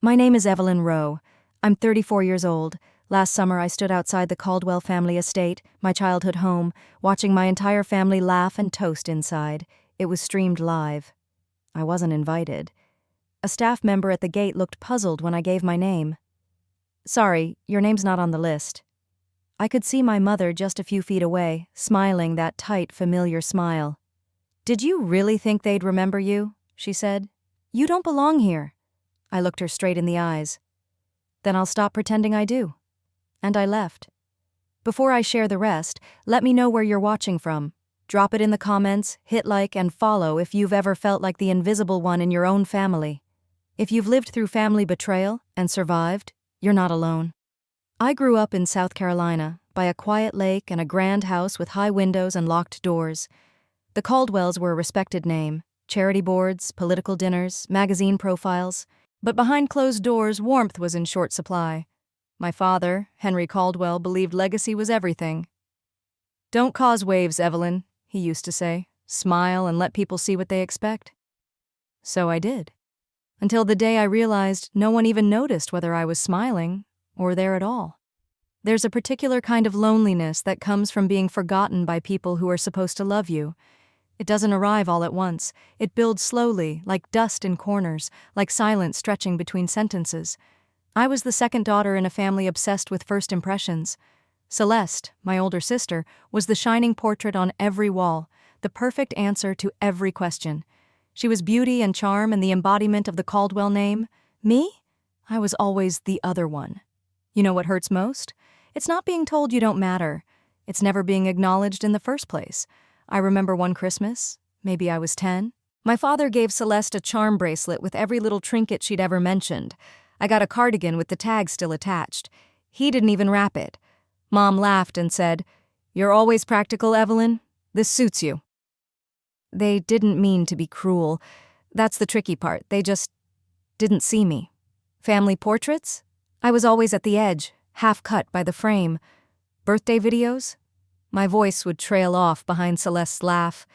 My name is Evelyn Rowe. I'm 34 years old. Last summer I stood outside the Caldwell family estate, my childhood home, watching my entire family laugh and toast inside. It was streamed live. I wasn't invited. A staff member at the gate looked puzzled when I gave my name. "Sorry, your name's not on the list." I could see my mother just a few feet away, smiling that tight, familiar smile. "Did you really think they'd remember you?" she said. "You don't belong here." I looked her straight in the eyes. "Then I'll stop pretending I do." And I left. Before I share the rest, let me know where you're watching from. Drop it in the comments, hit like and follow if you've ever felt like the invisible one in your own family. If you've lived through family betrayal and survived, you're not alone. I grew up in South Carolina, by a quiet lake and a grand house with high windows and locked doors. The Caldwells were a respected name. Charity boards, political dinners, magazine profiles. But behind closed doors, warmth was in short supply. My father, Henry Caldwell, believed legacy was everything. "Don't cause waves, Evelyn," he used to say. "Smile and let people see what they expect." So I did. Until the day I realized no one even noticed whether I was smiling or there at all. There's a particular kind of loneliness that comes from being forgotten by people who are supposed to love you. It doesn't arrive all at once. It builds slowly, like dust in corners, like silence stretching between sentences. I was the second daughter in a family obsessed with first impressions. Celeste, my older sister, was the shining portrait on every wall, the perfect answer to every question. She was beauty and charm and the embodiment of the Caldwell name. Me? I was always the other one. You know what hurts most? It's not being told you don't matter. It's never being acknowledged in the first place. I remember one Christmas, maybe I was 10. My father gave Celeste a charm bracelet with every little trinket she'd ever mentioned. I got a cardigan with the tag still attached. He didn't even wrap it. Mom laughed and said, "You're always practical, Evelyn. This suits you." They didn't mean to be cruel. That's the tricky part. They just didn't see me. Family portraits? I was always at the edge, half cut by the frame. Birthday videos? My voice would trail off behind Celeste's laugh.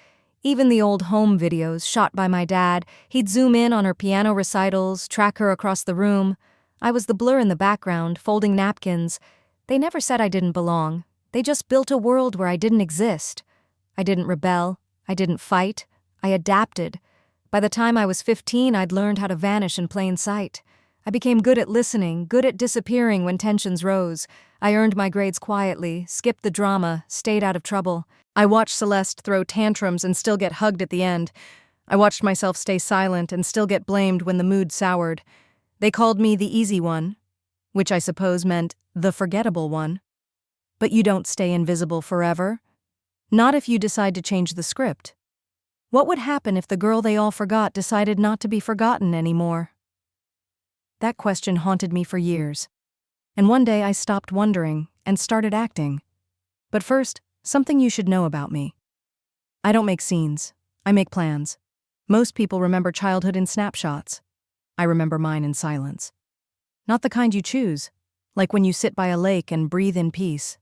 Even the old home videos shot by my dad, he'd zoom in on her piano recitals, track her across the room. I was the blur in the background, folding napkins. They never said I didn't belong. They just built a world where I didn't exist. I didn't rebel. I didn't fight. I adapted. By the time I was 15, I'd learned how to vanish in plain sight. I became good at listening, good at disappearing when tensions rose. I earned my grades quietly, skipped the drama, stayed out of trouble. I watched Celeste throw tantrums and still get hugged at the end. I watched myself stay silent and still get blamed when the mood soured. They called me the easy one, which I suppose meant the forgettable one. But you don't stay invisible forever. Not if you decide to change the script. What would happen if the girl they all forgot decided not to be forgotten anymore? That question haunted me for years. And one day I stopped wondering and started acting. But first, something you should know about me. I don't make scenes. I make plans. Most people remember childhood in snapshots. I remember mine in silence. Not the kind you choose, like when you sit by a lake and breathe in peace.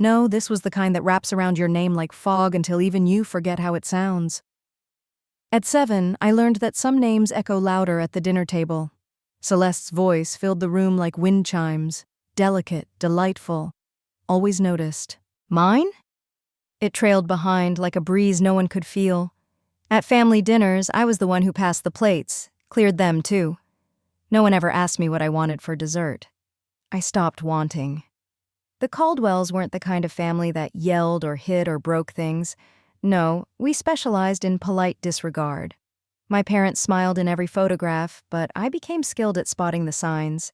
No, this was the kind that wraps around your name like fog until even you forget how it sounds. At 7, I learned that some names echo louder at the dinner table. Celeste's voice filled the room like wind chimes, delicate, delightful, always noticed. Mine? It trailed behind like a breeze no one could feel. At family dinners, I was the one who passed the plates, cleared them too. No one ever asked me what I wanted for dessert. I stopped wanting. The Caldwells weren't the kind of family that yelled or hit or broke things. No, we specialized in polite disregard. My parents smiled in every photograph, but I became skilled at spotting the signs.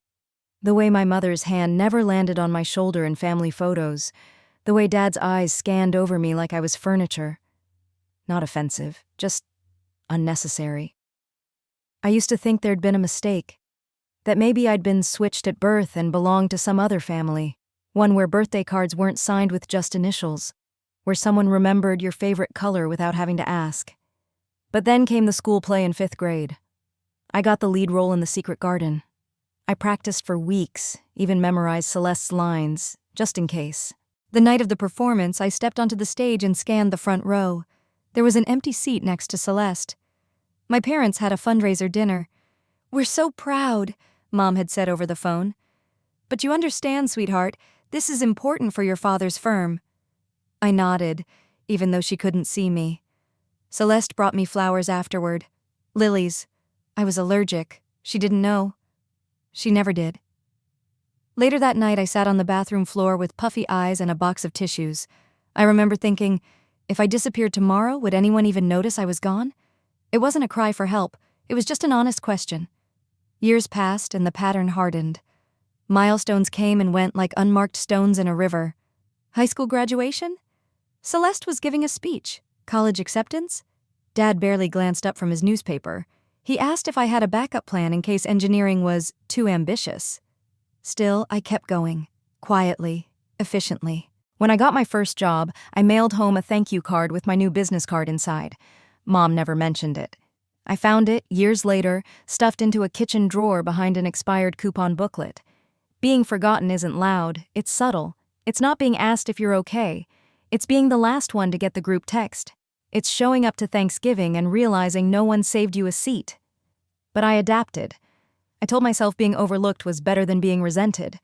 The way my mother's hand never landed on my shoulder in family photos. The way Dad's eyes scanned over me like I was furniture. Not offensive, just unnecessary. I used to think there'd been a mistake. That maybe I'd been switched at birth and belonged to some other family. One where birthday cards weren't signed with just initials. Where someone remembered your favorite color without having to ask. But then came the school play in 5th grade. I got the lead role in The Secret Garden. I practiced for weeks, even memorized Celeste's lines, just in case. The night of the performance, I stepped onto the stage and scanned the front row. There was an empty seat next to Celeste. My parents had a fundraiser dinner. "We're so proud," Mom had said over the phone. "But you understand, sweetheart, this is important for your father's firm." I nodded, even though she couldn't see me. Celeste brought me flowers afterward. Lilies. I was allergic. She didn't know. She never did. Later that night, I sat on the bathroom floor with puffy eyes and a box of tissues. I remember thinking, if I disappeared tomorrow, would anyone even notice I was gone? It wasn't a cry for help. It was just an honest question. Years passed and the pattern hardened. Milestones came and went like unmarked stones in a river. High school graduation? Celeste was giving a speech. College acceptance? Dad barely glanced up from his newspaper. He asked if I had a backup plan in case engineering was too ambitious. Still, I kept going. Quietly. Efficiently. When I got my first job, I mailed home a thank you card with my new business card inside. Mom never mentioned it. I found it, years later, stuffed into a kitchen drawer behind an expired coupon booklet. Being forgotten isn't loud, it's subtle. It's not being asked if you're okay. It's being the last one to get the group text. It's showing up to Thanksgiving and realizing no one saved you a seat. But I adapted. I told myself being overlooked was better than being resented.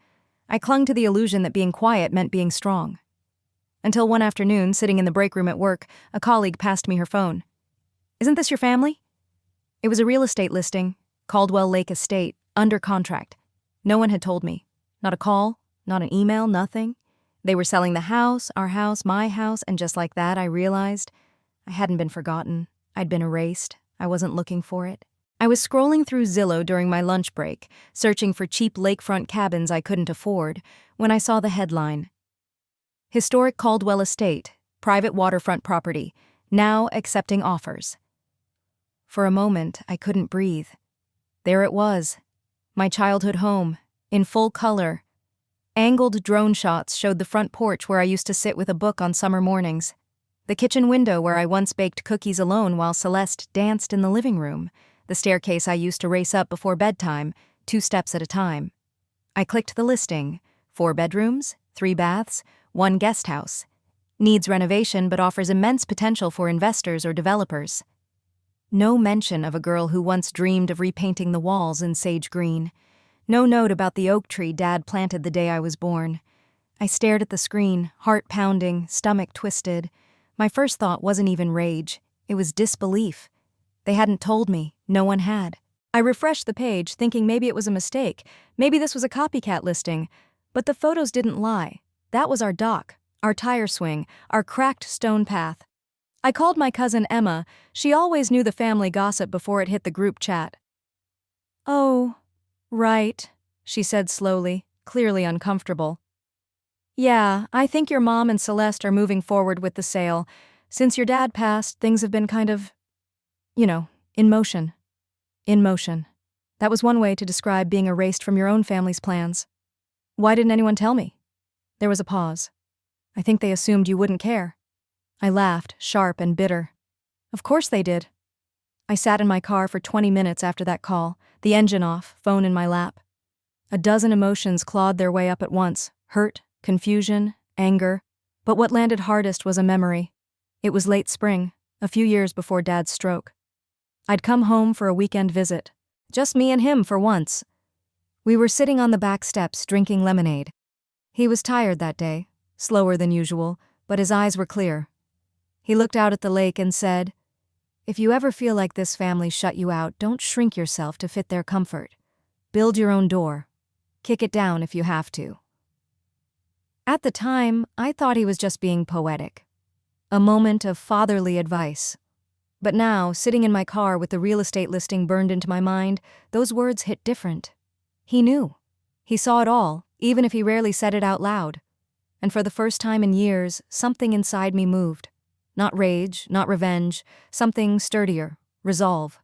I clung to the illusion that being quiet meant being strong. Until one afternoon, sitting in the break room at work, a colleague passed me her phone. "Isn't this your family?" It was a real estate listing, Caldwell Lake Estate, under contract. No one had told me. Not a call, not an email, nothing. They were selling the house, our house, my house, and just like that, I realized I hadn't been forgotten. I'd been erased. I wasn't looking for it. I was scrolling through Zillow during my lunch break, searching for cheap lakefront cabins I couldn't afford, when I saw the headline. Historic Caldwell Estate, private waterfront property, now accepting offers. For a moment, I couldn't breathe. There it was, my childhood home, in full color. Angled drone shots showed the front porch where I used to sit with a book on summer mornings, the kitchen window where I once baked cookies alone while Celeste danced in the living room, the staircase I used to race up before bedtime, 2 steps at a time. I clicked the listing, 4 bedrooms, 3 baths, 1 guest house. Needs renovation but offers immense potential for investors or developers. No mention of a girl who once dreamed of repainting the walls in sage green. No note about the oak tree Dad planted the day I was born. I stared at the screen, heart pounding, stomach twisted. My first thought wasn't even rage. It was disbelief. They hadn't told me. No one had. I refreshed the page, thinking maybe it was a mistake. Maybe this was a copycat listing. But the photos didn't lie. That was our dock, our tire swing, our cracked stone path. I called my cousin Emma. She always knew the family gossip before it hit the group chat. "Oh, right," she said slowly, clearly uncomfortable. "Yeah, I think your mom and Celeste are moving forward with the sale. Since your dad passed, things have been kind of, in motion. In motion. That was one way to describe being erased from your own family's plans. Why didn't anyone tell me?" There was a pause. "I think they assumed you wouldn't care." I laughed, sharp and bitter. Of course they did. I sat in my car for 20 minutes after that call, the engine off, phone in my lap. A dozen emotions clawed their way up at once, hurt, confusion, anger. But what landed hardest was a memory. It was late spring, a few years before Dad's stroke. I'd come home for a weekend visit. Just me and him for once. We were sitting on the back steps drinking lemonade. He was tired that day, slower than usual, but his eyes were clear. He looked out at the lake and said, "If you ever feel like this family shut you out, don't shrink yourself to fit their comfort. Build your own door. Kick it down if you have to." At the time, I thought he was just being poetic. A moment of fatherly advice. But now, sitting in my car with the real estate listing burned into my mind, those words hit different. He knew. He saw it all, even if he rarely said it out loud. And for the first time in years, something inside me moved. Not rage, not revenge, something sturdier, resolve.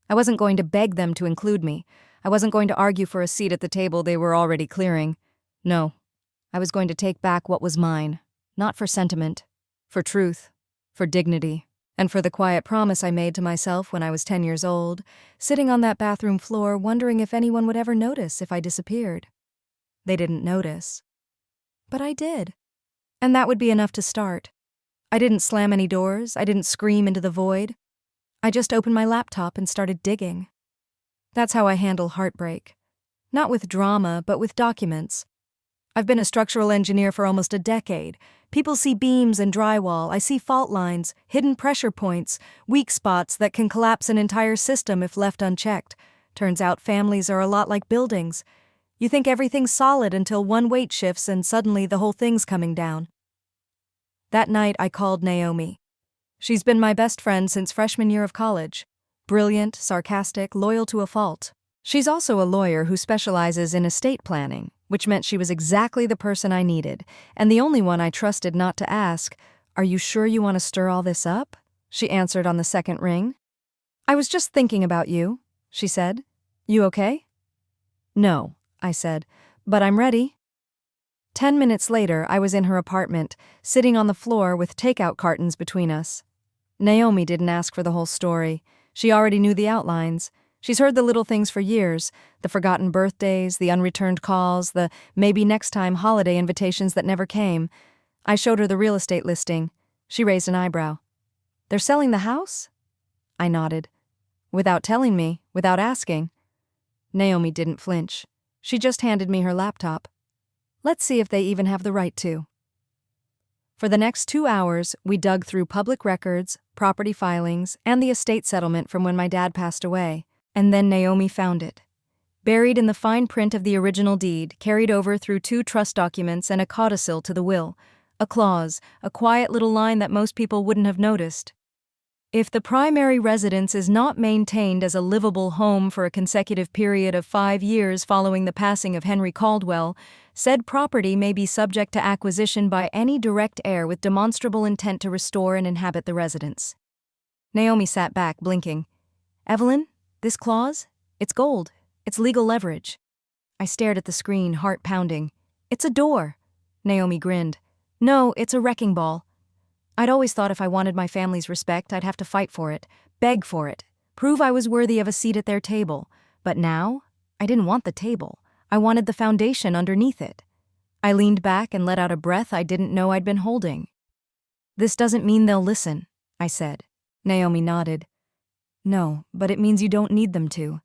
I wasn't going to beg them to include me. I wasn't going to argue for a seat at the table they were already clearing. No, I was going to take back what was mine, not for sentiment, for truth, for dignity, and for the quiet promise I made to myself when I was 10 years old, sitting on that bathroom floor wondering if anyone would ever notice if I disappeared. They didn't notice. But I did. And that would be enough to start. I didn't slam any doors, I didn't scream into the void. I just opened my laptop and started digging. That's how I handle heartbreak. Not with drama, but with documents. I've been a structural engineer for almost a decade. People see beams and drywall. I see fault lines, hidden pressure points, weak spots that can collapse an entire system if left unchecked. Turns out families are a lot like buildings. You think everything's solid until one weight shifts and suddenly the whole thing's coming down. That night I called Naomi. She's been my best friend since freshman year of college. Brilliant, sarcastic, loyal to a fault. She's also a lawyer who specializes in estate planning, which meant she was exactly the person I needed, and the only one I trusted not to ask, "Are you sure you want to stir all this up?" She answered on the second ring. "I was just thinking about you," she said. "You okay?" "No," I said, "but I'm ready." 10 minutes later, I was in her apartment, sitting on the floor with takeout cartons between us. Naomi didn't ask for the whole story. She already knew the outlines. She's heard the little things for years, the forgotten birthdays, the unreturned calls, the maybe next time holiday invitations that never came. I showed her the real estate listing. She raised an eyebrow. "They're selling the house?" I nodded. "Without telling me, without asking." Naomi didn't flinch. She just handed me her laptop. "Let's see if they even have the right to." For the next 2 hours, we dug through public records, property filings, and the estate settlement from when my dad passed away. And then Naomi found it. Buried in the fine print of the original deed, carried over through 2 trust documents and a codicil to the will. A clause, a quiet little line that most people wouldn't have noticed. If the primary residence is not maintained as a livable home for a consecutive period of 5 years following the passing of Henry Caldwell, said property may be subject to acquisition by any direct heir with demonstrable intent to restore and inhabit the residence. Naomi sat back, blinking. "Evelyn? This clause? It's gold. It's legal leverage." I stared at the screen, heart pounding. "It's a door." Naomi grinned. "No, it's a wrecking ball. I'd always thought if I wanted my family's respect, I'd have to fight for it, beg for it, prove I was worthy of a seat at their table. But now, I didn't want the table. I wanted the foundation underneath it." I leaned back and let out a breath I didn't know I'd been holding. "This doesn't mean they'll listen," I said. Naomi nodded. "No, but it means you don't need them to."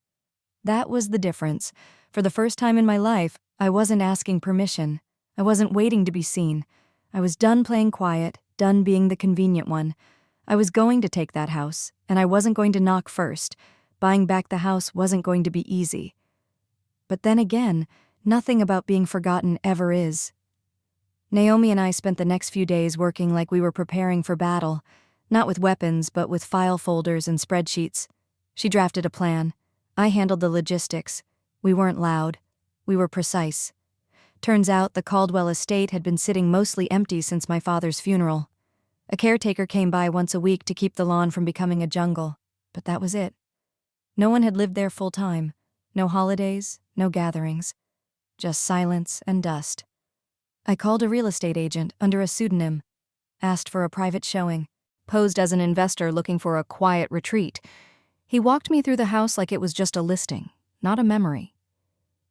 That was the difference. For the first time in my life, I wasn't asking permission. I wasn't waiting to be seen. I was done playing quiet, done being the convenient one. I was going to take that house, and I wasn't going to knock first. Buying back the house wasn't going to be easy. But then again, nothing about being forgotten ever is. Naomi and I spent the next few days working like we were preparing for battle. Not with weapons, but with file folders and spreadsheets. She drafted a plan. I handled the logistics. We weren't loud. We were precise. Turns out the Caldwell estate had been sitting mostly empty since my father's funeral. A caretaker came by once a week to keep the lawn from becoming a jungle. But that was it. No one had lived there full time. No holidays, no gatherings. Just silence and dust. I called a real estate agent under a pseudonym. Asked for a private showing. Posed as an investor looking for a quiet retreat. He walked me through the house like it was just a listing, not a memory.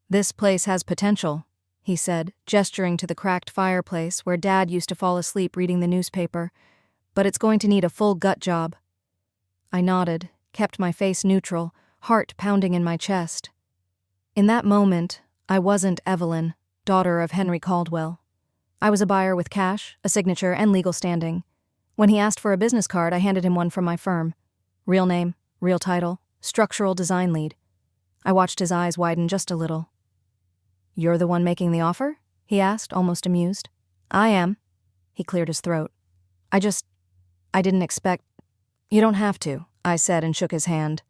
"This place has potential," he said, gesturing to the cracked fireplace where Dad used to fall asleep reading the newspaper. "But it's going to need a full gut job." I nodded, kept my face neutral, heart pounding in my chest. In that moment, I wasn't Evelyn, daughter of Henry Caldwell. I was a buyer with cash, a signature, and legal standing. When he asked for a business card, I handed him one from my firm. Real name, real title, structural design lead. I watched his eyes widen just a little. "You're the one making the offer?" he asked, almost amused. "I am." He cleared his throat. I didn't expect—" "You don't have to," I said and shook his hand.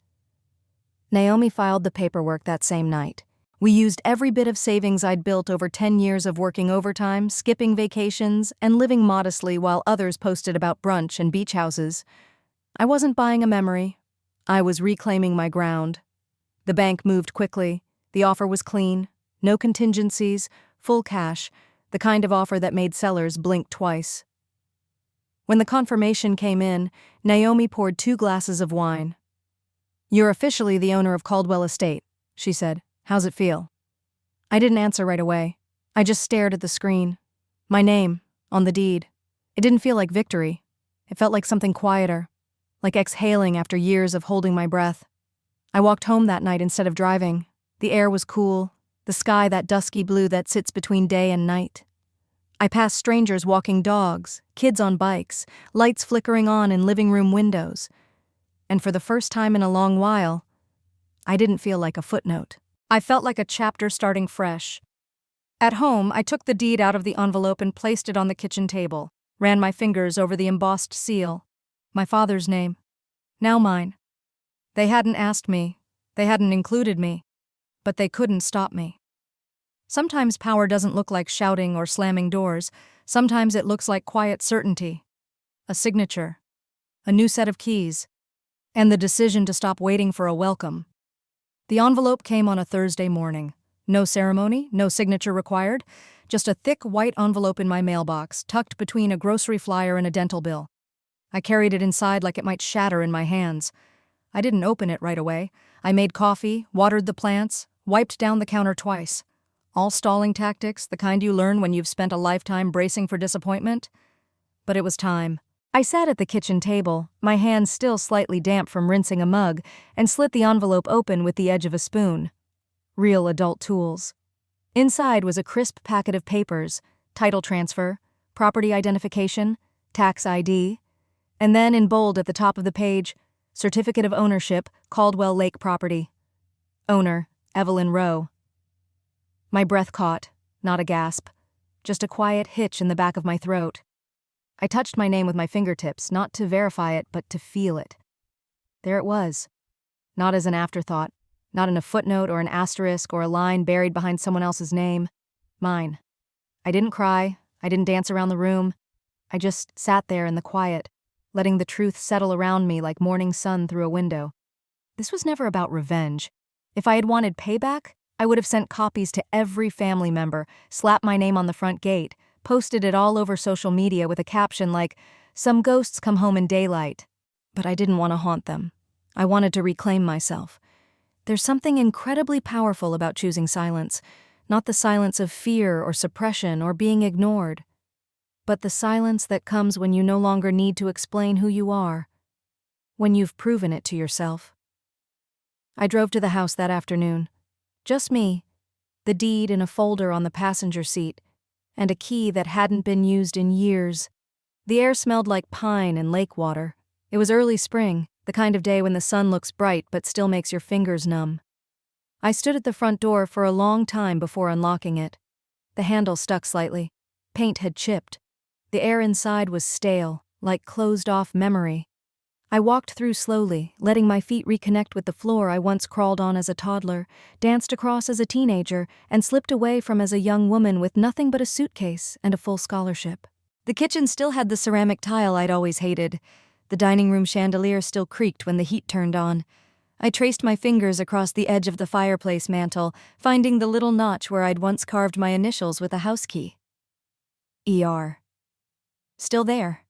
Naomi filed the paperwork that same night. We used every bit of savings I'd built over 10 years of working overtime, skipping vacations, and living modestly while others posted about brunch and beach houses. I wasn't buying a memory. I was reclaiming my ground. The bank moved quickly. The offer was clean. No contingencies, full cash, the kind of offer that made sellers blink twice. When the confirmation came in, Naomi poured 2 glasses of wine. "You're officially the owner of Caldwell Estate," she said. "How's it feel?" I didn't answer right away. I just stared at the screen. My name, on the deed. It didn't feel like victory. It felt like something quieter, like exhaling after years of holding my breath. I walked home that night instead of driving. The air was cool. The sky, that dusky blue that sits between day and night. I passed strangers walking dogs, kids on bikes, lights flickering on in living room windows. And for the first time in a long while, I didn't feel like a footnote. I felt like a chapter starting fresh. At home, I took the deed out of the envelope and placed it on the kitchen table, ran my fingers over the embossed seal. My father's name. Now mine. They hadn't asked me, they hadn't included me, but they couldn't stop me. Sometimes power doesn't look like shouting or slamming doors. Sometimes it looks like quiet certainty. A signature. A new set of keys. And the decision to stop waiting for a welcome. The envelope came on a Thursday morning. No ceremony, no signature required. Just a thick white envelope in my mailbox, tucked between a grocery flyer and a dental bill. I carried it inside like it might shatter in my hands. I didn't open it right away. I made coffee, watered the plants, wiped down the counter twice. All stalling tactics, the kind you learn when you've spent a lifetime bracing for disappointment. But it was time. I sat at the kitchen table, my hands still slightly damp from rinsing a mug, and slit the envelope open with the edge of a spoon. Real adult tools. Inside was a crisp packet of papers, title transfer, property identification, tax ID, and then in bold at the top of the page, certificate of ownership, Caldwell Lake property. Owner, Evelyn Rowe. My breath caught, not a gasp, just a quiet hitch in the back of my throat. I touched my name with my fingertips, not to verify it, but to feel it. There it was. Not as an afterthought, not in a footnote or an asterisk or a line buried behind someone else's name. Mine. I didn't cry, I didn't dance around the room. I just sat there in the quiet, letting the truth settle around me like morning sun through a window. This was never about revenge. If I had wanted payback, I would have sent copies to every family member, slapped my name on the front gate, posted it all over social media with a caption like, "Some ghosts come home in daylight." But I didn't want to haunt them. I wanted to reclaim myself. There's something incredibly powerful about choosing silence, not the silence of fear or suppression or being ignored, but the silence that comes when you no longer need to explain who you are, when you've proven it to yourself. I drove to the house that afternoon. Just me, the deed in a folder on the passenger seat, and a key that hadn't been used in years. The air smelled like pine and lake water. It was early spring, the kind of day when the sun looks bright but still makes your fingers numb. I stood at the front door for a long time before unlocking it. The handle stuck slightly. Paint had chipped. The air inside was stale, like closed-off memory. I walked through slowly, letting my feet reconnect with the floor I once crawled on as a toddler, danced across as a teenager, and slipped away from as a young woman with nothing but a suitcase and a full scholarship. The kitchen still had the ceramic tile I'd always hated. The dining room chandelier still creaked when the heat turned on. I traced my fingers across the edge of the fireplace mantel, finding the little notch where I'd once carved my initials with a house key. ER. Still there.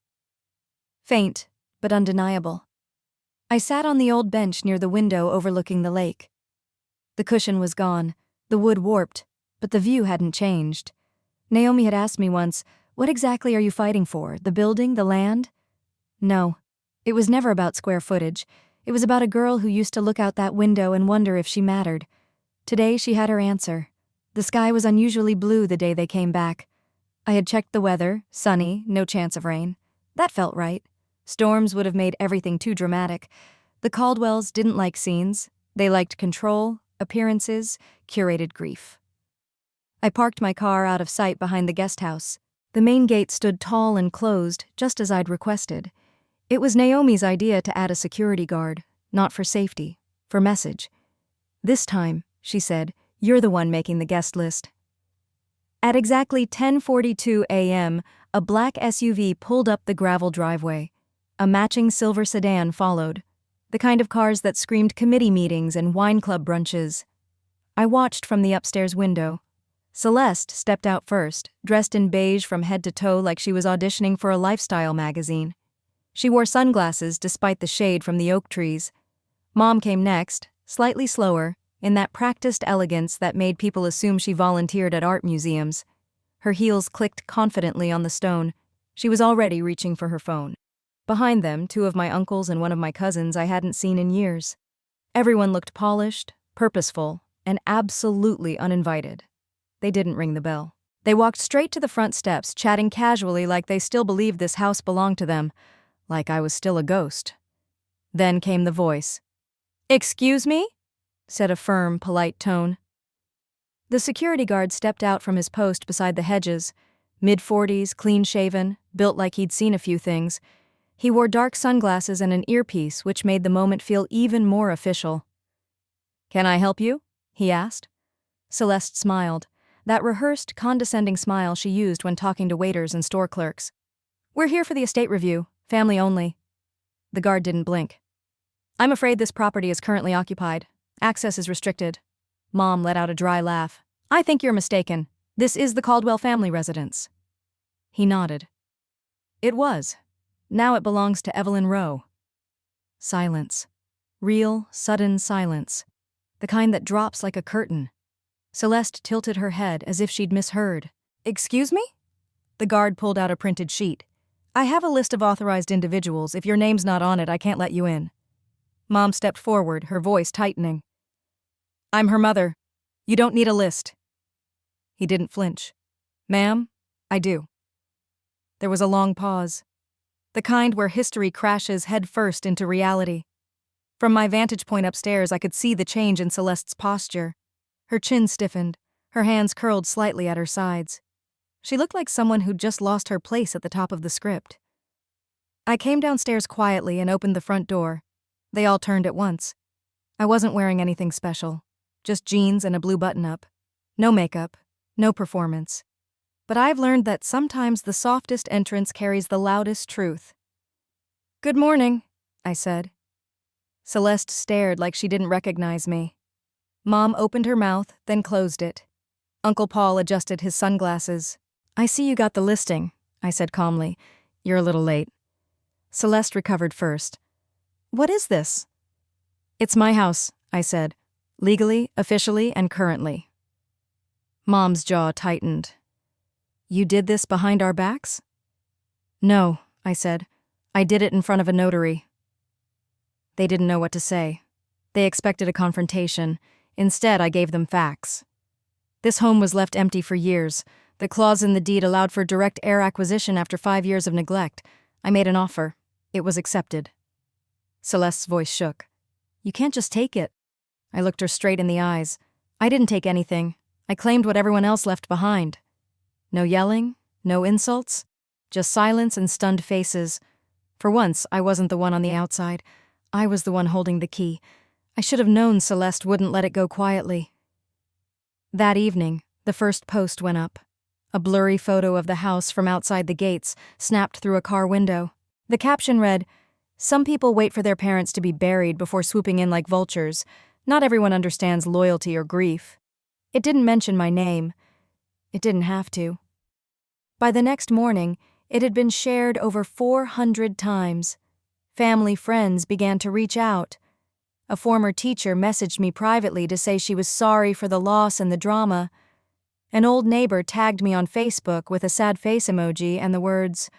Faint, but undeniable. I sat on the old bench near the window overlooking the lake. The cushion was gone, the wood warped, but the view hadn't changed. Naomi had asked me once, "What exactly are you fighting for, the building, the land?" No, it was never about square footage. It was about a girl who used to look out that window and wonder if she mattered. Today she had her answer. The sky was unusually blue the day they came back. I had checked the weather, sunny, no chance of rain. That felt right. Storms would have made everything too dramatic. The Caldwells didn't like scenes. They liked control, appearances, curated grief. I parked my car out of sight behind the guest house. The main gate stood tall and closed, just as I'd requested. It was Naomi's idea to add a security guard, not for safety, for message. "This time," she said, "you're the one making the guest list." At exactly 10:42 a.m., a black SUV pulled up the gravel driveway. A matching silver sedan followed, the kind of cars that screamed committee meetings and wine club brunches. I watched from the upstairs window. Celeste stepped out first, dressed in beige from head to toe like she was auditioning for a lifestyle magazine. She wore sunglasses despite the shade from the oak trees. Mom came next, slightly slower, in that practiced elegance that made people assume she volunteered at art museums. Her heels clicked confidently on the stone. She was already reaching for her phone. Behind them, two of my uncles and one of my cousins I hadn't seen in years. Everyone looked polished, purposeful, and absolutely uninvited. They didn't ring the bell. They walked straight to the front steps, chatting casually like they still believed this house belonged to them, like I was still a ghost. Then came the voice. "Excuse me?" said a firm, polite tone. The security guard stepped out from his post beside the hedges, mid-40s, clean-shaven, built like he'd seen a few things. He wore dark sunglasses and an earpiece, which made the moment feel even more official. "Can I help you?" he asked. Celeste smiled, that rehearsed, condescending smile she used when talking to waiters and store clerks. "We're here for the estate review, family only." The guard didn't blink. "I'm afraid this property is currently occupied. Access is restricted." Mom let out a dry laugh. "I think you're mistaken. This is the Caldwell family residence." He nodded. It was. Now it belongs to Evelyn Rowe. Silence. Real, sudden silence. The kind that drops like a curtain. Celeste tilted her head as if she'd misheard. "Excuse me?" The guard pulled out a printed sheet. "I have a list of authorized individuals. If your name's not on it, I can't let you in." Mom stepped forward, her voice tightening. "I'm her mother. You don't need a list." He didn't flinch. "Ma'am, I do." There was a long pause. The kind where history crashes headfirst into reality. From my vantage point upstairs, I could see the change in Celeste's posture. Her chin stiffened, her hands curled slightly at her sides. She looked like someone who'd just lost her place at the top of the script. I came downstairs quietly and opened the front door. They all turned at once. I wasn't wearing anything special. Just jeans and a blue button-up. No makeup, no performance. But I've learned that sometimes the softest entrance carries the loudest truth. "Good morning," I said. Celeste stared like she didn't recognize me. Mom opened her mouth, then closed it. Uncle Paul adjusted his sunglasses. "I see you got the listing," I said calmly. "You're a little late." Celeste recovered first. "What is this?" "It's my house," I said. "Legally, officially, and currently." Mom's jaw tightened. "You did this behind our backs?" "No," I said. "I did it in front of a notary." They didn't know what to say. They expected a confrontation. Instead, I gave them facts. This home was left empty for years. The clause in the deed allowed for direct heir acquisition after 5 years of neglect. I made an offer. It was accepted. Celeste's voice shook. "You can't just take it." I looked her straight in the eyes. "I didn't take anything. I claimed what everyone else left behind." No yelling, no insults, just silence and stunned faces. For once, I wasn't the one on the outside. I was the one holding the key. I should have known Celeste wouldn't let it go quietly. That evening, the first post went up. A blurry photo of the house from outside the gates, snapped through a car window. The caption read, "Some people wait for their parents to be buried before swooping in like vultures. Not everyone understands loyalty or grief." It didn't mention my name. It didn't have to. By the next morning, it had been shared over 400 times. Family friends began to reach out. A former teacher messaged me privately to say she was sorry for the loss and the drama. An old neighbor tagged me on Facebook with a sad face emoji and the words,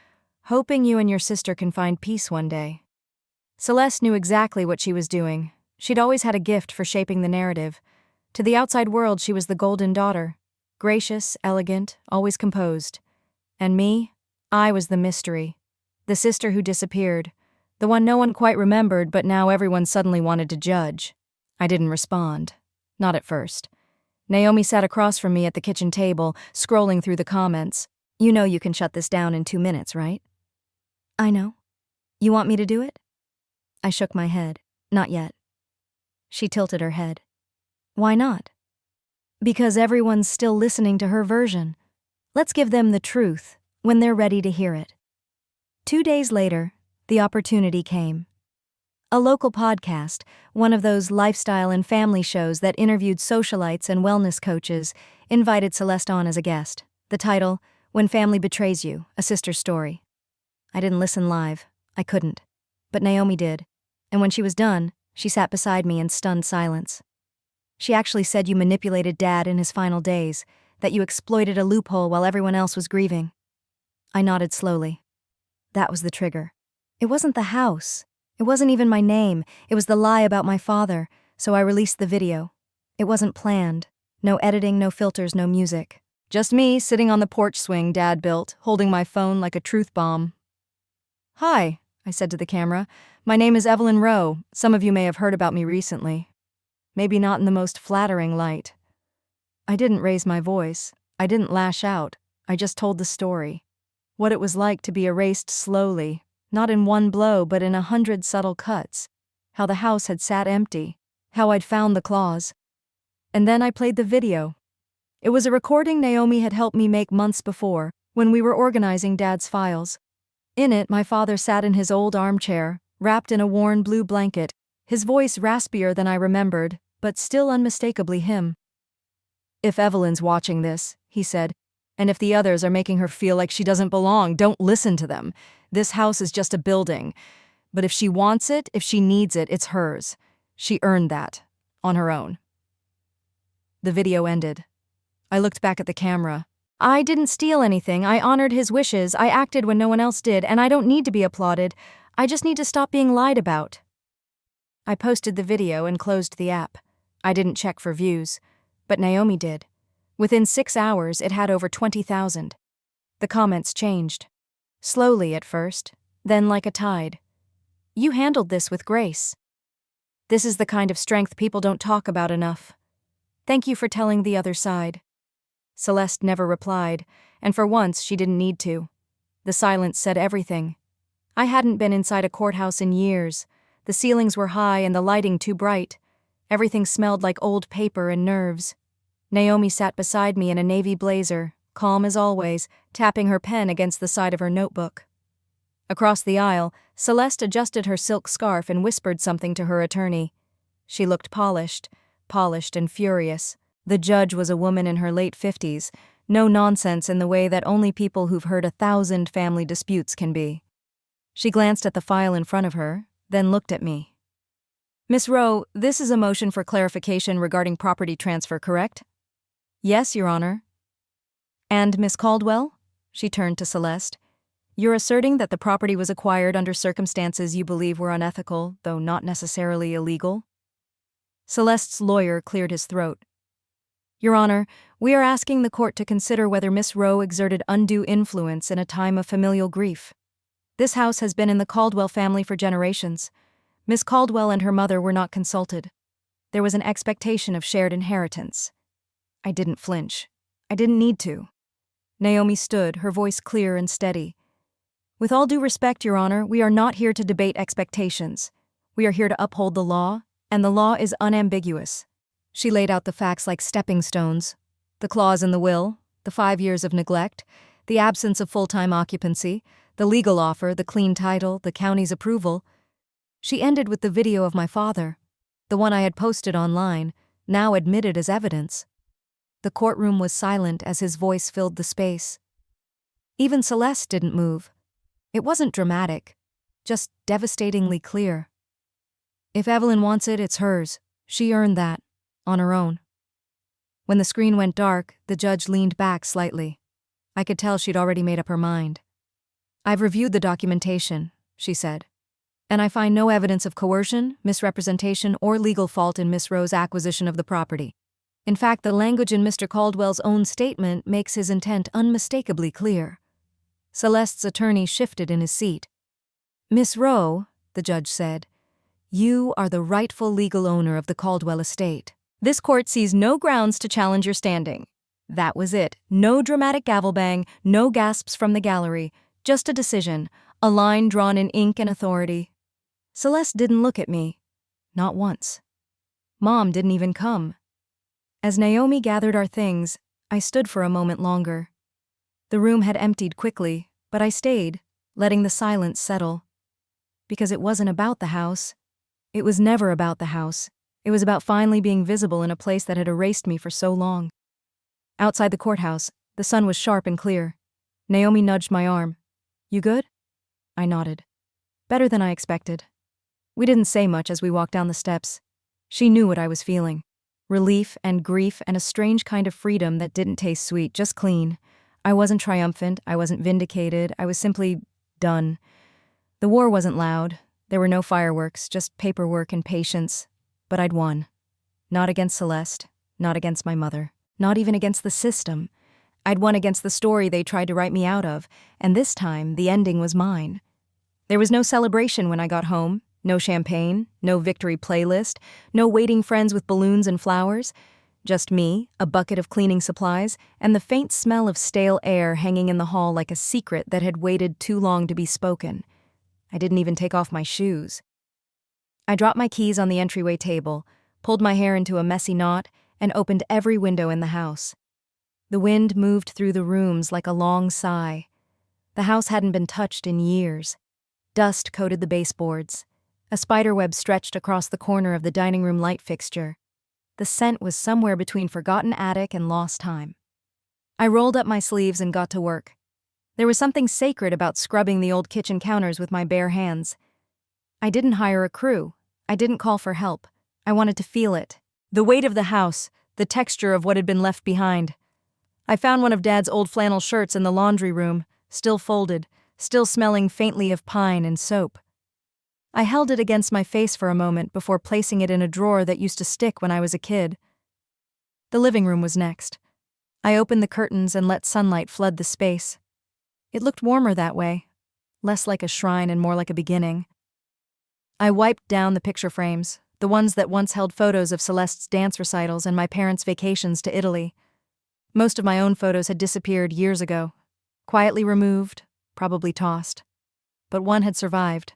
"Hoping you and your sister can find peace one day." Celeste knew exactly what she was doing. She'd always had a gift for shaping the narrative. To the outside world, she was the golden daughter. Gracious, elegant, always composed. And me? I was the mystery. The sister who disappeared. The one no one quite remembered, but now everyone suddenly wanted to judge. I didn't respond. Not at first. Naomi sat across from me at the kitchen table, scrolling through the comments. "You know you can shut this down in 2 minutes, right?" "I know. You want me to do it?" I shook my head. "Not yet." She tilted her head. "Why not?" "Because everyone's still listening to her version. Let's give them the truth when they're ready to hear it." 2 days later, the opportunity came. A local podcast, one of those lifestyle and family shows that interviewed socialites and wellness coaches, invited Celeste on as a guest. The title, "When Family Betrays You, A Sister's Story." I didn't listen live. I couldn't. But Naomi did. And when she was done, she sat beside me in stunned silence. She actually said you manipulated Dad in his final days, that you exploited a loophole while everyone else was grieving. I nodded slowly. That was the trigger. It wasn't the house. It wasn't even my name. It was the lie about my father, so I released the video. It wasn't planned. No editing, no filters, no music. Just me sitting on the porch swing Dad built, holding my phone like a truth bomb. "Hi," I said to the camera. "My name is Evelyn Rowe. Some of you may have heard about me recently. Maybe not in the most flattering light." I didn't raise my voice. I didn't lash out. I just told the story. What it was like to be erased slowly, not in one blow but in 100 subtle cuts. How the house had sat empty. How I'd found the claws. And then I played the video. It was a recording Naomi had helped me make months before, when we were organizing Dad's files. In it, my father sat in his old armchair, wrapped in a worn blue blanket, his voice raspier than I remembered, but still unmistakably him. "If Evelyn's watching this," he said, "and if the others are making her feel like she doesn't belong, don't listen to them. This house is just a building. But if she wants it, if she needs it, it's hers. She earned that. On her own." The video ended. I looked back at the camera. I didn't steal anything. I honored his wishes. I acted when no one else did, and I don't need to be applauded. I just need to stop being lied about. I posted the video and closed the app. I didn't check for views, but Naomi did. Within 6 hours, it had over 20,000. The comments changed. Slowly at first, then like a tide. "You handled this with grace. This is the kind of strength people don't talk about enough. Thank you for telling the other side." Celeste never replied, and for once she didn't need to. The silence said everything. I hadn't been inside a courthouse in years. The ceilings were high and the lighting too bright. Everything smelled like old paper and nerves. Naomi sat beside me in a navy blazer, calm as always, tapping her pen against the side of her notebook. Across the aisle, Celeste adjusted her silk scarf and whispered something to her attorney. She looked polished and furious. The judge was a woman in her late 50s, no nonsense in the way that only people who've heard 1,000 family disputes can be. She glanced at the file in front of her, then looked at me. "Miss Rowe, this is a motion for clarification regarding property transfer, correct?" "Yes, Your Honor." "And Miss Caldwell?" She turned to Celeste. "You're asserting that the property was acquired under circumstances you believe were unethical, though not necessarily illegal?" Celeste's lawyer cleared his throat. "Your Honor, we are asking the court to consider whether Miss Rowe exerted undue influence in a time of familial grief. This house has been in the Caldwell family for generations. Miss Caldwell and her mother were not consulted. There was an expectation of shared inheritance." I didn't flinch. I didn't need to. Naomi stood, her voice clear and steady. "With all due respect, Your Honor, we are not here to debate expectations. We are here to uphold the law, and the law is unambiguous." She laid out the facts like stepping stones. The clause in the will, the 5 years of neglect, the absence of full-time occupancy, the legal offer, the clean title, the county's approval. She ended with the video of my father, the one I had posted online, now admitted as evidence. The courtroom was silent as his voice filled the space. Even Celeste didn't move. It wasn't dramatic, just devastatingly clear. If Evelyn wants it, it's hers. She earned that. On her own. When the screen went dark, the judge leaned back slightly. I could tell she'd already made up her mind. "I've reviewed the documentation," she said, "and I find no evidence of coercion, misrepresentation, or legal fault in Miss Rowe's acquisition of the property. In fact, the language in Mr. Caldwell's own statement makes his intent unmistakably clear." Celeste's attorney shifted in his seat. "Miss Rowe," the judge said, "you are the rightful legal owner of the Caldwell estate. This court sees no grounds to challenge your standing." That was it. No dramatic gavel bang, no gasps from the gallery, just a decision, a line drawn in ink and authority. Celeste didn't look at me. Not once. Mom didn't even come. As Naomi gathered our things, I stood for a moment longer. The room had emptied quickly, but I stayed, letting the silence settle. Because it wasn't about the house. It was never about the house. It was about finally being visible in a place that had erased me for so long. Outside the courthouse, the sun was sharp and clear. Naomi nudged my arm. "You good?" I nodded. Better than I expected. We didn't say much as we walked down the steps. She knew what I was feeling. Relief and grief and a strange kind of freedom that didn't taste sweet, just clean. I wasn't triumphant, I wasn't vindicated, I was simply done. The war wasn't loud. There were no fireworks, just paperwork and patience. But I'd won. Not against Celeste, not against my mother, not even against the system. I'd won against the story they tried to write me out of, and this time the ending was mine. There was no celebration when I got home, no champagne, no victory playlist, no waiting friends with balloons and flowers. Just me, a bucket of cleaning supplies, and the faint smell of stale air hanging in the hall like a secret that had waited too long to be spoken. I didn't even take off my shoes. I dropped my keys on the entryway table, pulled my hair into a messy knot, and opened every window in the house. The wind moved through the rooms like a long sigh. The house hadn't been touched in years. Dust coated the baseboards. A spiderweb stretched across the corner of the dining room light fixture. The scent was somewhere between forgotten attic and lost time. I rolled up my sleeves and got to work. There was something sacred about scrubbing the old kitchen counters with my bare hands. I didn't hire a crew. I didn't call for help. I wanted to feel it. The weight of the house, the texture of what had been left behind. I found one of Dad's old flannel shirts in the laundry room, still folded, still smelling faintly of pine and soap. I held it against my face for a moment before placing it in a drawer that used to stick when I was a kid. The living room was next. I opened the curtains and let sunlight flood the space. It looked warmer that way, less like a shrine and more like a beginning. I wiped down the picture frames, the ones that once held photos of Celeste's dance recitals and my parents' vacations to Italy. Most of my own photos had disappeared years ago, quietly removed, probably tossed. But one had survived.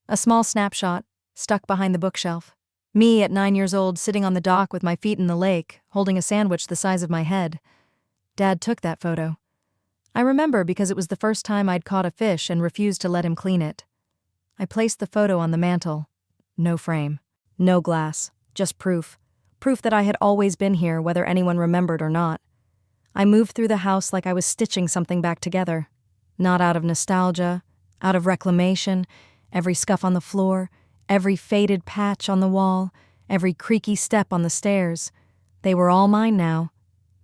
A small snapshot, stuck behind the bookshelf. Me at 9 years old sitting on the dock with my feet in the lake, holding a sandwich the size of my head. Dad took that photo. I remember because it was the first time I'd caught a fish and refused to let him clean it. I placed the photo on the mantel. No frame, no glass, just proof. Proof that I had always been here, whether anyone remembered or not. I moved through the house like I was stitching something back together. Not out of nostalgia, out of reclamation. Every scuff on the floor, every faded patch on the wall, every creaky step on the stairs. They were all mine now.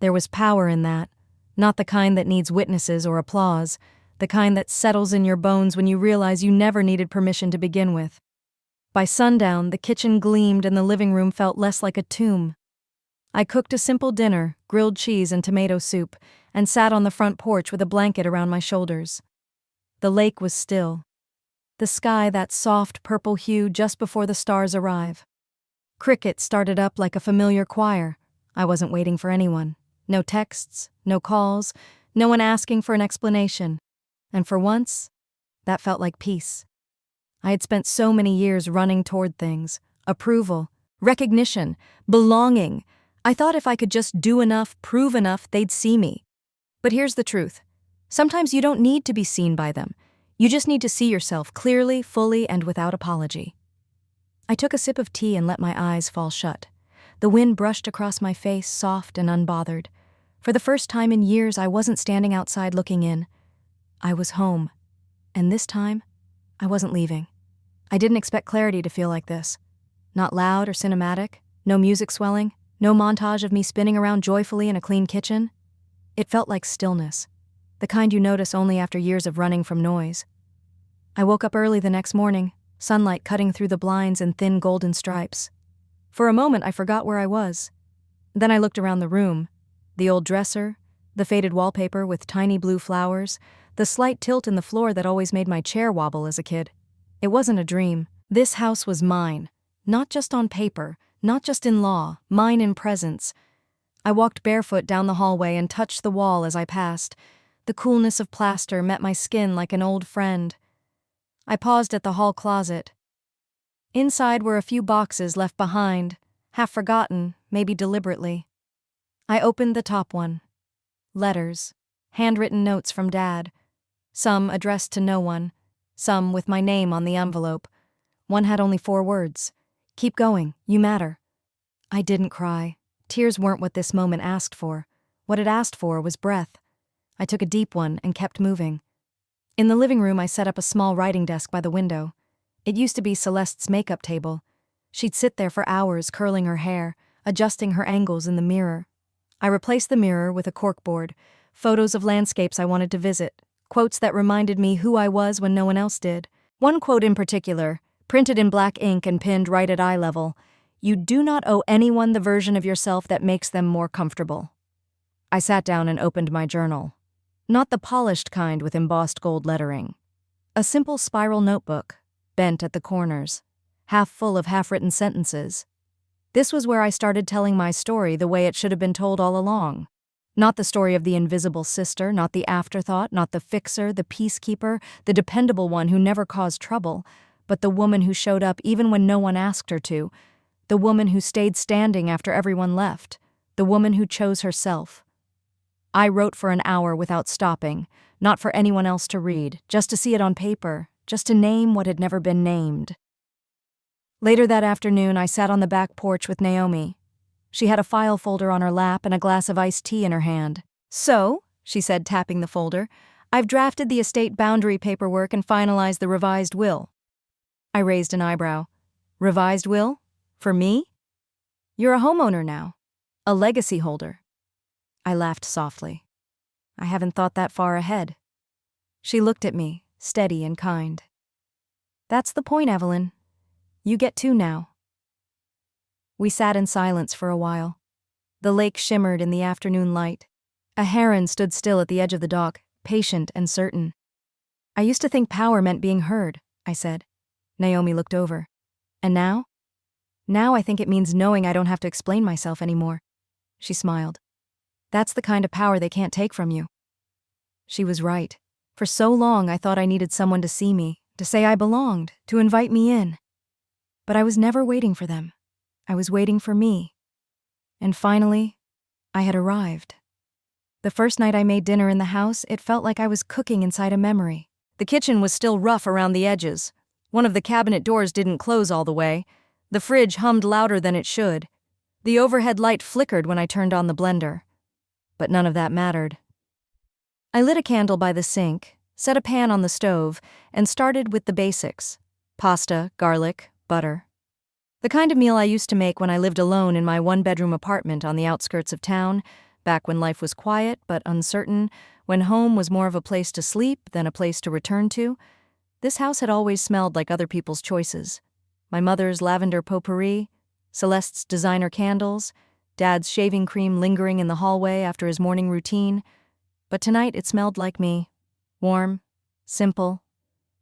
There was power in that. Not the kind that needs witnesses or applause, the kind that settles in your bones when you realize you never needed permission to begin with. By sundown, the kitchen gleamed and the living room felt less like a tomb. I cooked a simple dinner, grilled cheese and tomato soup, and sat on the front porch with a blanket around my shoulders. The lake was still. The sky that soft purple hue just before the stars arrive. Cricket started up like a familiar choir. I wasn't waiting for anyone. No texts, no calls, no one asking for an explanation. And for once, that felt like peace. I had spent so many years running toward things. Approval, recognition, belonging. I thought if I could just do enough, prove enough, they'd see me. But here's the truth. Sometimes you don't need to be seen by them. You just need to see yourself clearly, fully, and without apology. I took a sip of tea and let my eyes fall shut. The wind brushed across my face, soft and unbothered. For the first time in years, I wasn't standing outside looking in. I was home. And this time, I wasn't leaving. I didn't expect clarity to feel like this. Not loud or cinematic, no music swelling, no montage of me spinning around joyfully in a clean kitchen. It felt like stillness. The kind you notice only after years of running from noise. I woke up early the next morning, sunlight cutting through the blinds in thin golden stripes. For a moment, I forgot where I was. Then I looked around the room. The old dresser, the faded wallpaper with tiny blue flowers, the slight tilt in the floor that always made my chair wobble as a kid. It wasn't a dream. This house was mine. Not just on paper, not just in law, mine in presence. I walked barefoot down the hallway and touched the wall as I passed. The coolness of plaster met my skin like an old friend. I paused at the hall closet. Inside were a few boxes left behind, half forgotten, maybe deliberately. I opened the top one. Letters, handwritten notes from Dad. Some addressed to no one, some with my name on the envelope. One had only 4 words. Keep going, you matter. I didn't cry. Tears weren't what this moment asked for. What it asked for was breath. I took a deep one and kept moving. In the living room, I set up a small writing desk by the window. It used to be Celeste's makeup table. She'd sit there for hours curling her hair, adjusting her angles in the mirror. I replaced the mirror with a corkboard, photos of landscapes I wanted to visit, quotes that reminded me who I was when no one else did. One quote in particular, printed in black ink and pinned right at eye level, You do not owe anyone the version of yourself that makes them more comfortable. I sat down and opened my journal. Not the polished kind with embossed gold lettering. A simple spiral notebook, bent at the corners, half full of half-written sentences. This was where I started telling my story the way it should have been told all along. Not the story of the invisible sister, not the afterthought, not the fixer, the peacekeeper, the dependable one who never caused trouble, but the woman who showed up even when no one asked her to, the woman who stayed standing after everyone left, the woman who chose herself. I wrote for an hour without stopping, not for anyone else to read, just to see it on paper, just to name what had never been named. Later that afternoon, I sat on the back porch with Naomi. She had a file folder on her lap and a glass of iced tea in her hand. "So," she said, tapping the folder, "I've drafted the estate boundary paperwork and finalized the revised will." I raised an eyebrow. "Revised will? For me? You're a homeowner now. A legacy holder." I laughed softly. "I haven't thought that far ahead." She looked at me, steady and kind. "That's the point, Evelyn. You get two now." We sat in silence for a while. The lake shimmered in the afternoon light. A heron stood still at the edge of the dock, patient and certain. "I used to think power meant being heard," I said. Naomi looked over. "And now?" "Now I think it means knowing I don't have to explain myself anymore." She smiled. "That's the kind of power they can't take from you." She was right. For so long I thought I needed someone to see me, to say I belonged, to invite me in. But I was never waiting for them. I was waiting for me. And finally, I had arrived. The first night I made dinner in the house, it felt like I was cooking inside a memory. The kitchen was still rough around the edges. One of the cabinet doors didn't close all the way. The fridge hummed louder than it should. The overhead light flickered when I turned on the blender. But none of that mattered. I lit a candle by the sink, set a pan on the stove, and started with the basics: pasta, garlic, butter. The kind of meal I used to make when I lived alone in my one-bedroom apartment on the outskirts of town, back when life was quiet but uncertain, when home was more of a place to sleep than a place to return to. This house had always smelled like other people's choices. My mother's lavender potpourri, Celeste's designer candles, Dad's shaving cream lingering in the hallway after his morning routine. But tonight it smelled like me. Warm, simple,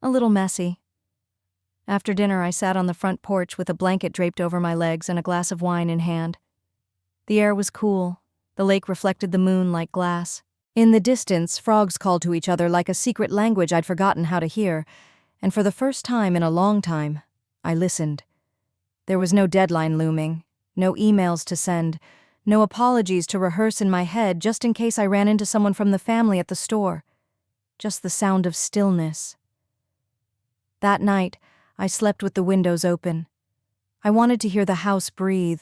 a little messy. After dinner, I sat on the front porch with a blanket draped over my legs and a glass of wine in hand. The air was cool. The lake reflected the moon like glass. In the distance, frogs called to each other like a secret language I'd forgotten how to hear, and for the first time in a long time, I listened. There was no deadline looming, no emails to send, no apologies to rehearse in my head just in case I ran into someone from the family at the store. Just the sound of stillness. That night, I slept with the windows open. I wanted to hear the house breathe.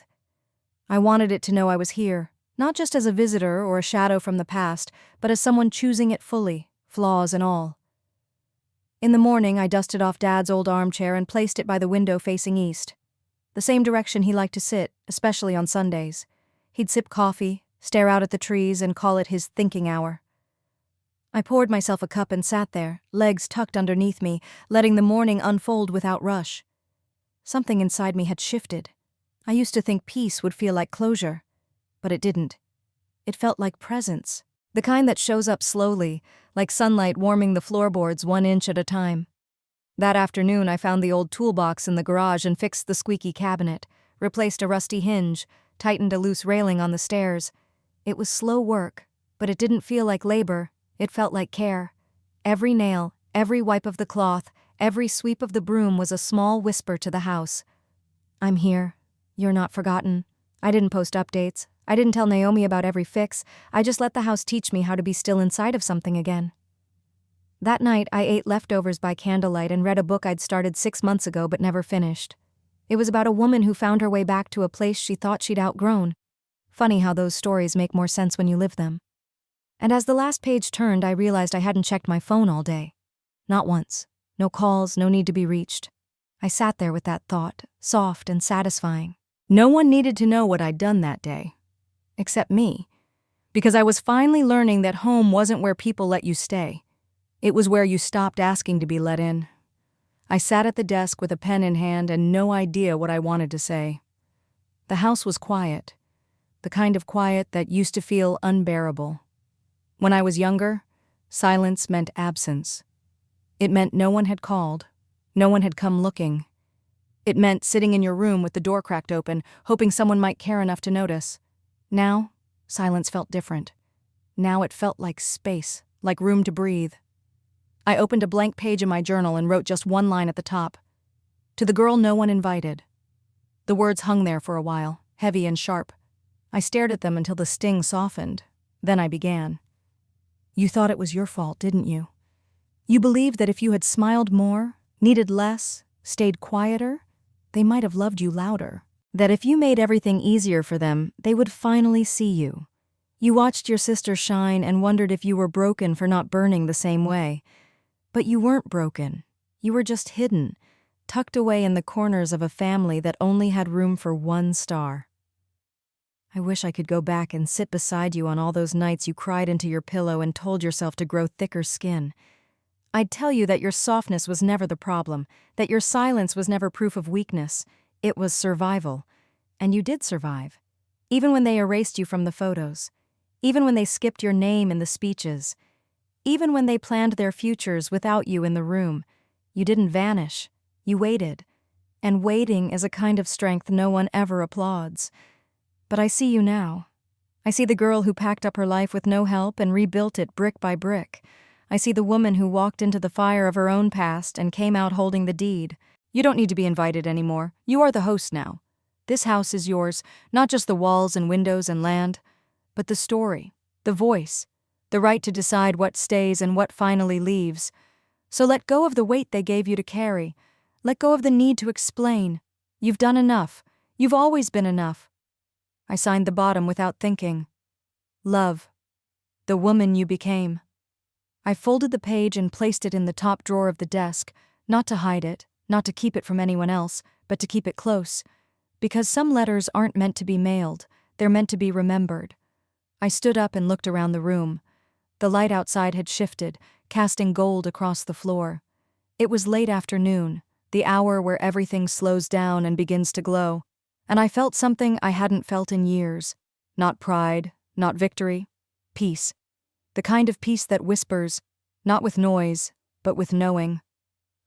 I wanted it to know I was here, not just as a visitor or a shadow from the past, but as someone choosing it fully, flaws and all. In the morning, I dusted off Dad's old armchair and placed it by the window facing east, the same direction he liked to sit, especially on Sundays. He'd sip coffee, stare out at the trees, and call it his thinking hour. I poured myself a cup and sat there, legs tucked underneath me, letting the morning unfold without rush. Something inside me had shifted. I used to think peace would feel like closure, but it didn't. It felt like presence, the kind that shows up slowly, like sunlight warming the floorboards 1 inch at a time. That afternoon, I found the old toolbox in the garage and fixed the squeaky cabinet, replaced a rusty hinge, tightened a loose railing on the stairs. It was slow work, but it didn't feel like labor. It felt like care. Every nail, every wipe of the cloth, every sweep of the broom was a small whisper to the house. "I'm here. You're not forgotten." I didn't post updates. I didn't tell Naomi about every fix. I just let the house teach me how to be still inside of something again. That night, I ate leftovers by candlelight and read a book I'd started 6 months ago but never finished. It was about a woman who found her way back to a place she thought she'd outgrown. Funny how those stories make more sense when you live them. And as the last page turned, I realized I hadn't checked my phone all day. Not once. No calls, no need to be reached. I sat there with that thought, soft and satisfying. No one needed to know what I'd done that day. Except me. Because I was finally learning that home wasn't where people let you stay. It was where you stopped asking to be let in. I sat at the desk with a pen in hand and no idea what I wanted to say. The house was quiet, the kind of quiet that used to feel unbearable. When I was younger, silence meant absence. It meant no one had called, no one had come looking. It meant sitting in your room with the door cracked open, hoping someone might care enough to notice. Now, silence felt different. Now it felt like space, like room to breathe. I opened a blank page in my journal and wrote just one line at the top. To the girl no one invited. The words hung there for a while, heavy and sharp. I stared at them until the sting softened. Then I began. You thought it was your fault, didn't you? You believed that if you had smiled more, needed less, stayed quieter, they might have loved you louder. That if you made everything easier for them, they would finally see you. You watched your sister shine and wondered if you were broken for not burning the same way. But you weren't broken. You were just hidden, tucked away in the corners of a family that only had room for one star. I wish I could go back and sit beside you on all those nights you cried into your pillow and told yourself to grow thicker skin. I'd tell you that your softness was never the problem, that your silence was never proof of weakness. It was survival. And you did survive. Even when they erased you from the photos. Even when they skipped your name in the speeches. Even when they planned their futures without you in the room. You didn't vanish. You waited. And waiting is a kind of strength no one ever applauds. But I see you now. I see the girl who packed up her life with no help and rebuilt it brick by brick. I see the woman who walked into the fire of her own past and came out holding the deed. You don't need to be invited anymore. You are the host now. This house is yours, not just the walls and windows and land, but the story, the voice, the right to decide what stays and what finally leaves. So let go of the weight they gave you to carry. Let go of the need to explain. You've done enough. You've always been enough. I signed the bottom without thinking. Love. The woman you became. I folded the page and placed it in the top drawer of the desk, not to hide it, not to keep it from anyone else, but to keep it close. Because some letters aren't meant to be mailed, they're meant to be remembered. I stood up and looked around the room. The light outside had shifted, casting gold across the floor. It was late afternoon, the hour where everything slows down and begins to glow, and I felt something I hadn't felt in years. Not pride, not victory, peace. The kind of peace that whispers, not with noise, but with knowing.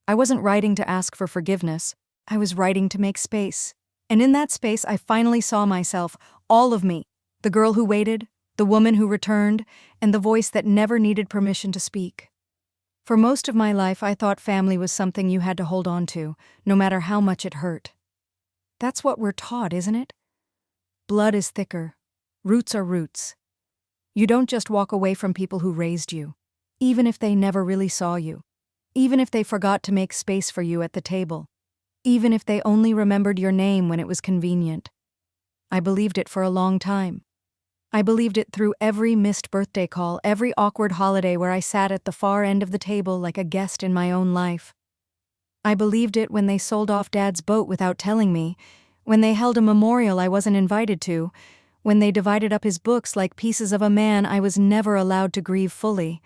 I wasn't writing to ask for forgiveness. I was writing to make space. And in that space, I finally saw myself, all of me, the girl who waited, the woman who returned, and the voice that never needed permission to speak. For most of my life, I thought family was something you had to hold on to, no matter how much it hurt. That's what we're taught, isn't it? Blood is thicker. Roots are roots. You don't just walk away from people who raised you, even if they never really saw you, even if they forgot to make space for you at the table, even if they only remembered your name when it was convenient. I believed it for a long time. I believed it through every missed birthday call, every awkward holiday where I sat at the far end of the table like a guest in my own life. I believed it when they sold off Dad's boat without telling me, when they held a memorial I wasn't invited to, when they divided up his books like pieces of a man I was never allowed to grieve fully.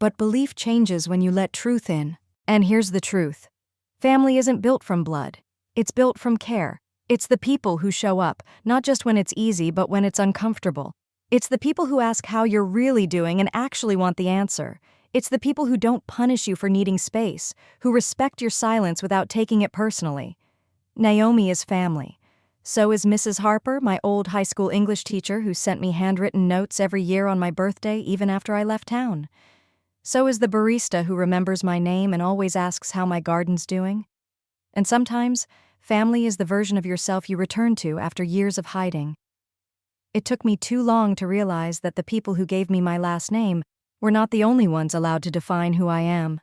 But belief changes when you let truth in. And here's the truth. Family isn't built from blood. It's built from care. It's the people who show up, not just when it's easy, but when it's uncomfortable. It's the people who ask how you're really doing and actually want the answer. It's the people who don't punish you for needing space, who respect your silence without taking it personally. Naomi is family. So is Mrs. Harper, my old high school English teacher who sent me handwritten notes every year on my birthday even after I left town. So is the barista who remembers my name and always asks how my garden's doing. And sometimes, family is the version of yourself you return to after years of hiding. It took me too long to realize that the people who gave me my last name were not the only ones allowed to define who I am.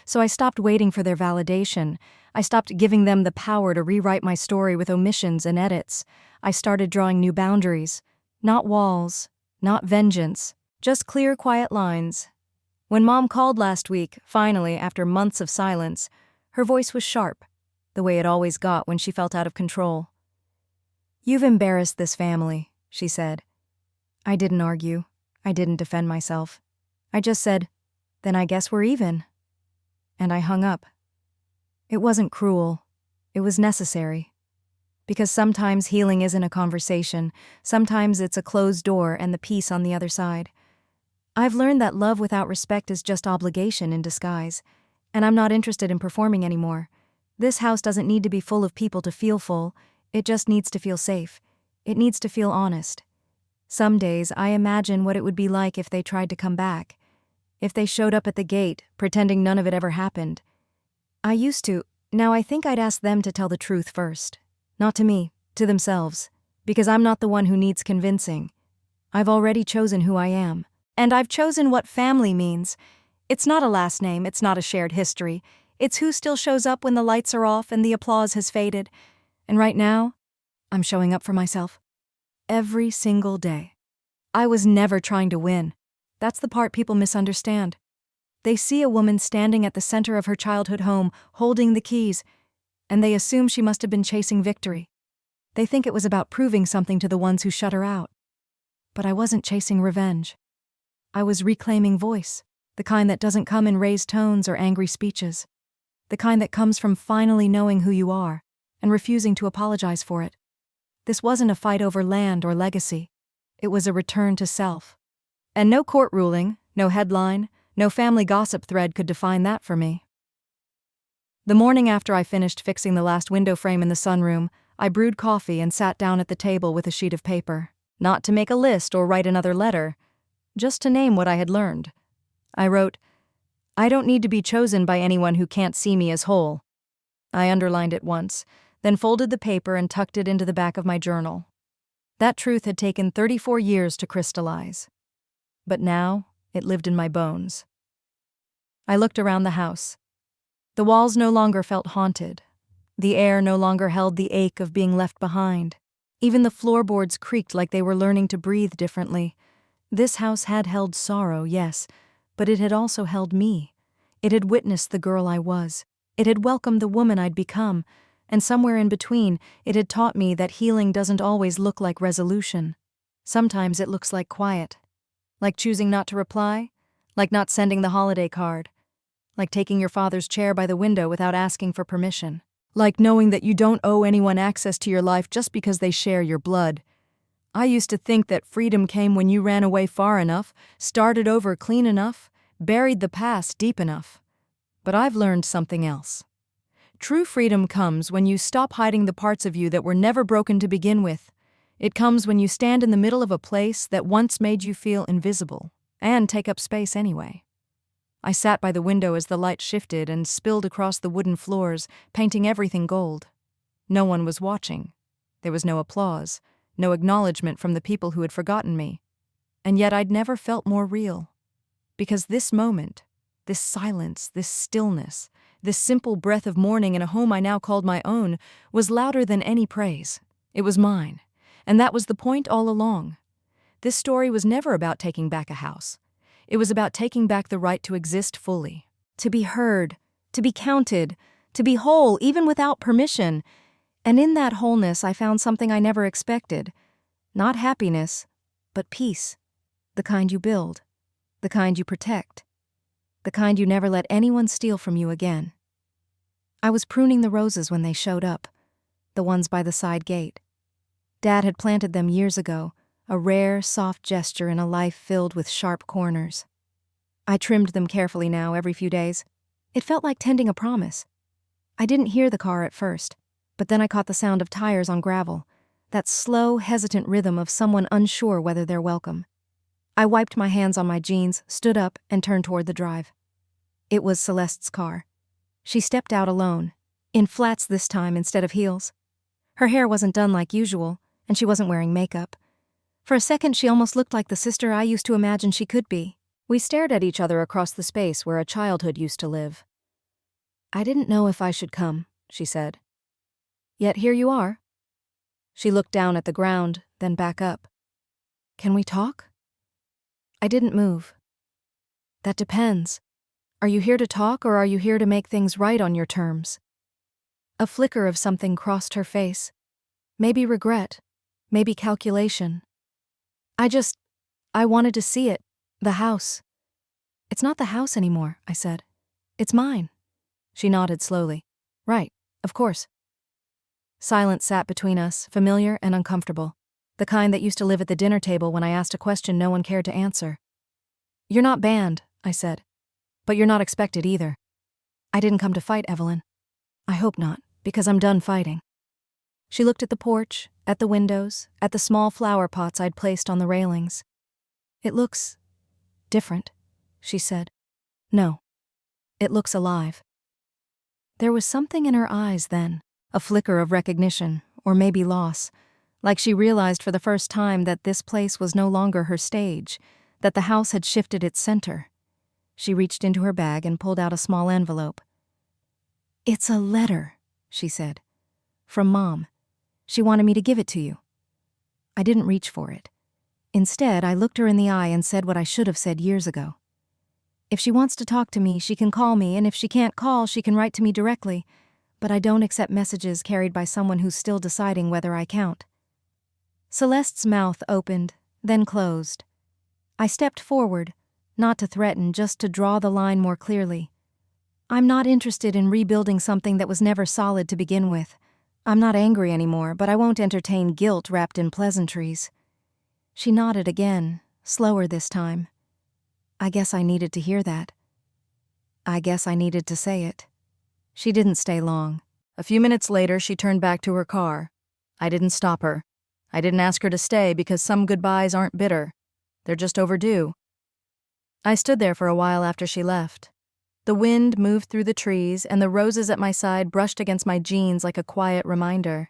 So I stopped waiting for their validation. I stopped giving them the power to rewrite my story with omissions and edits. I started drawing new boundaries. Not walls, not vengeance, just clear, quiet lines. When Mom called last week, finally, after months of silence, her voice was sharp, the way it always got when she felt out of control. "You've embarrassed this family," she said. I didn't argue. I didn't defend myself. I just said, "Then I guess we're even." And I hung up. It wasn't cruel. It was necessary. Because sometimes healing isn't a conversation, sometimes it's a closed door and the peace on the other side. I've learned that love without respect is just obligation in disguise, and I'm not interested in performing anymore. This house doesn't need to be full of people to feel full, it just needs to feel safe. It needs to feel honest. Some days I imagine what it would be like if they tried to come back. If they showed up at the gate, pretending none of it ever happened. I used to, now I think I'd ask them to tell the truth first. Not to me, to themselves. Because I'm not the one who needs convincing. I've already chosen who I am. And I've chosen what family means. It's not a last name, it's not a shared history. It's who still shows up when the lights are off and the applause has faded. And right now, I'm showing up for myself. Every single day. I was never trying to win. That's the part people misunderstand. They see a woman standing at the center of her childhood home, holding the keys, and they assume she must have been chasing victory. They think it was about proving something to the ones who shut her out. But I wasn't chasing revenge. I was reclaiming voice, the kind that doesn't come in raised tones or angry speeches. The kind that comes from finally knowing who you are and refusing to apologize for it. This wasn't a fight over land or legacy. It was a return to self. And no court ruling, no headline, no family gossip thread could define that for me. The morning after I finished fixing the last window frame in the sunroom, I brewed coffee and sat down at the table with a sheet of paper. Not to make a list or write another letter, just to name what I had learned. I wrote, I don't need to be chosen by anyone who can't see me as whole. I underlined it once, then folded the paper and tucked it into the back of my journal. That truth had taken 34 years to crystallize. But now, it lived in my bones. I looked around the house. The walls no longer felt haunted. The air no longer held the ache of being left behind. Even the floorboards creaked like they were learning to breathe differently. This house had held sorrow, yes, but it had also held me. It had witnessed the girl I was. It had welcomed the woman I'd become, and somewhere in between, it had taught me that healing doesn't always look like resolution. Sometimes it looks like quiet. Like choosing not to reply, like not sending the holiday card, like taking your father's chair by the window without asking for permission, like knowing that you don't owe anyone access to your life just because they share your blood. I used to think that freedom came when you ran away far enough, started over clean enough, buried the past deep enough. But I've learned something else. True freedom comes when you stop hiding the parts of you that were never broken to begin with. It comes when you stand in the middle of a place that once made you feel invisible, and take up space anyway. I sat by the window as the light shifted and spilled across the wooden floors, painting everything gold. No one was watching. There was no applause, no acknowledgement from the people who had forgotten me. And yet I'd never felt more real. Because this moment, this silence, this stillness, this simple breath of morning in a home I now called my own, was louder than any praise. It was mine. And that was the point all along. This story was never about taking back a house. It was about taking back the right to exist fully, to be heard, to be counted, to be whole even without permission. And in that wholeness I found something I never expected. Not happiness, but peace. The kind you build, the kind you protect, the kind you never let anyone steal from you again. I was pruning the roses when they showed up, the ones by the side gate. Dad had planted them years ago, a rare, soft gesture in a life filled with sharp corners. I trimmed them carefully now every few days. It felt like tending a promise. I didn't hear the car at first, but then I caught the sound of tires on gravel, that slow, hesitant rhythm of someone unsure whether they're welcome. I wiped my hands on my jeans, stood up, and turned toward the drive. It was Celeste's car. She stepped out alone, in flats this time instead of heels. Her hair wasn't done like usual, and she wasn't wearing makeup. For a second, she almost looked like the sister I used to imagine she could be. We stared at each other across the space where a childhood used to live. I didn't know if I should come, she said. Yet here you are. She looked down at the ground, then back up. Can we talk? I didn't move. That depends. Are you here to talk or are you here to make things right on your terms? A flicker of something crossed her face. Maybe regret, maybe calculation. I wanted to see it, the house. It's not the house anymore, I said. It's mine. She nodded slowly. Right, of course. Silence sat between us, familiar and uncomfortable. The kind that used to live at the dinner table when I asked a question no one cared to answer. "You're not banned," I said. "But you're not expected either." "I didn't come to fight, Evelyn." "I hope not, because I'm done fighting." She looked at the porch, at the windows, at the small flower pots I'd placed on the railings. "It looks different," she said. "No. It looks alive." There was something in her eyes then, a flicker of recognition, or maybe loss, like she realized for the first time that this place was no longer her stage, that the house had shifted its center. She reached into her bag and pulled out a small envelope. "It's a letter," she said. "From Mom. She wanted me to give it to you." I didn't reach for it. Instead, I looked her in the eye and said what I should have said years ago. "If she wants to talk to me, she can call me, and if she can't call, she can write to me directly, but I don't accept messages carried by someone who's still deciding whether I count." Celeste's mouth opened, then closed. I stepped forward, not to threaten, just to draw the line more clearly. "I'm not interested in rebuilding something that was never solid to begin with. I'm not angry anymore, but I won't entertain guilt wrapped in pleasantries." She nodded again, slower this time. I guess I needed to hear that. I guess I needed to say it. She didn't stay long. A few minutes later, she turned back to her car. I didn't stop her. I didn't ask her to stay because some goodbyes aren't bitter. They're just overdue. I stood there for a while after she left. The wind moved through the trees, and the roses at my side brushed against my jeans like a quiet reminder.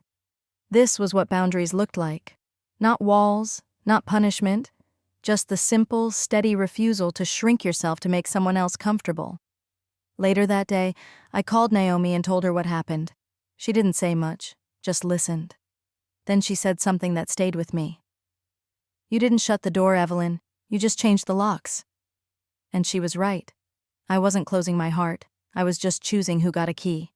This was what boundaries looked like. Not walls, not punishment, just the simple, steady refusal to shrink yourself to make someone else comfortable. Later that day, I called Naomi and told her what happened. She didn't say much, just listened. Then she said something that stayed with me. "You didn't shut the door, Evelyn. You just changed the locks." And she was right. I wasn't closing my heart. I was just choosing who got a key.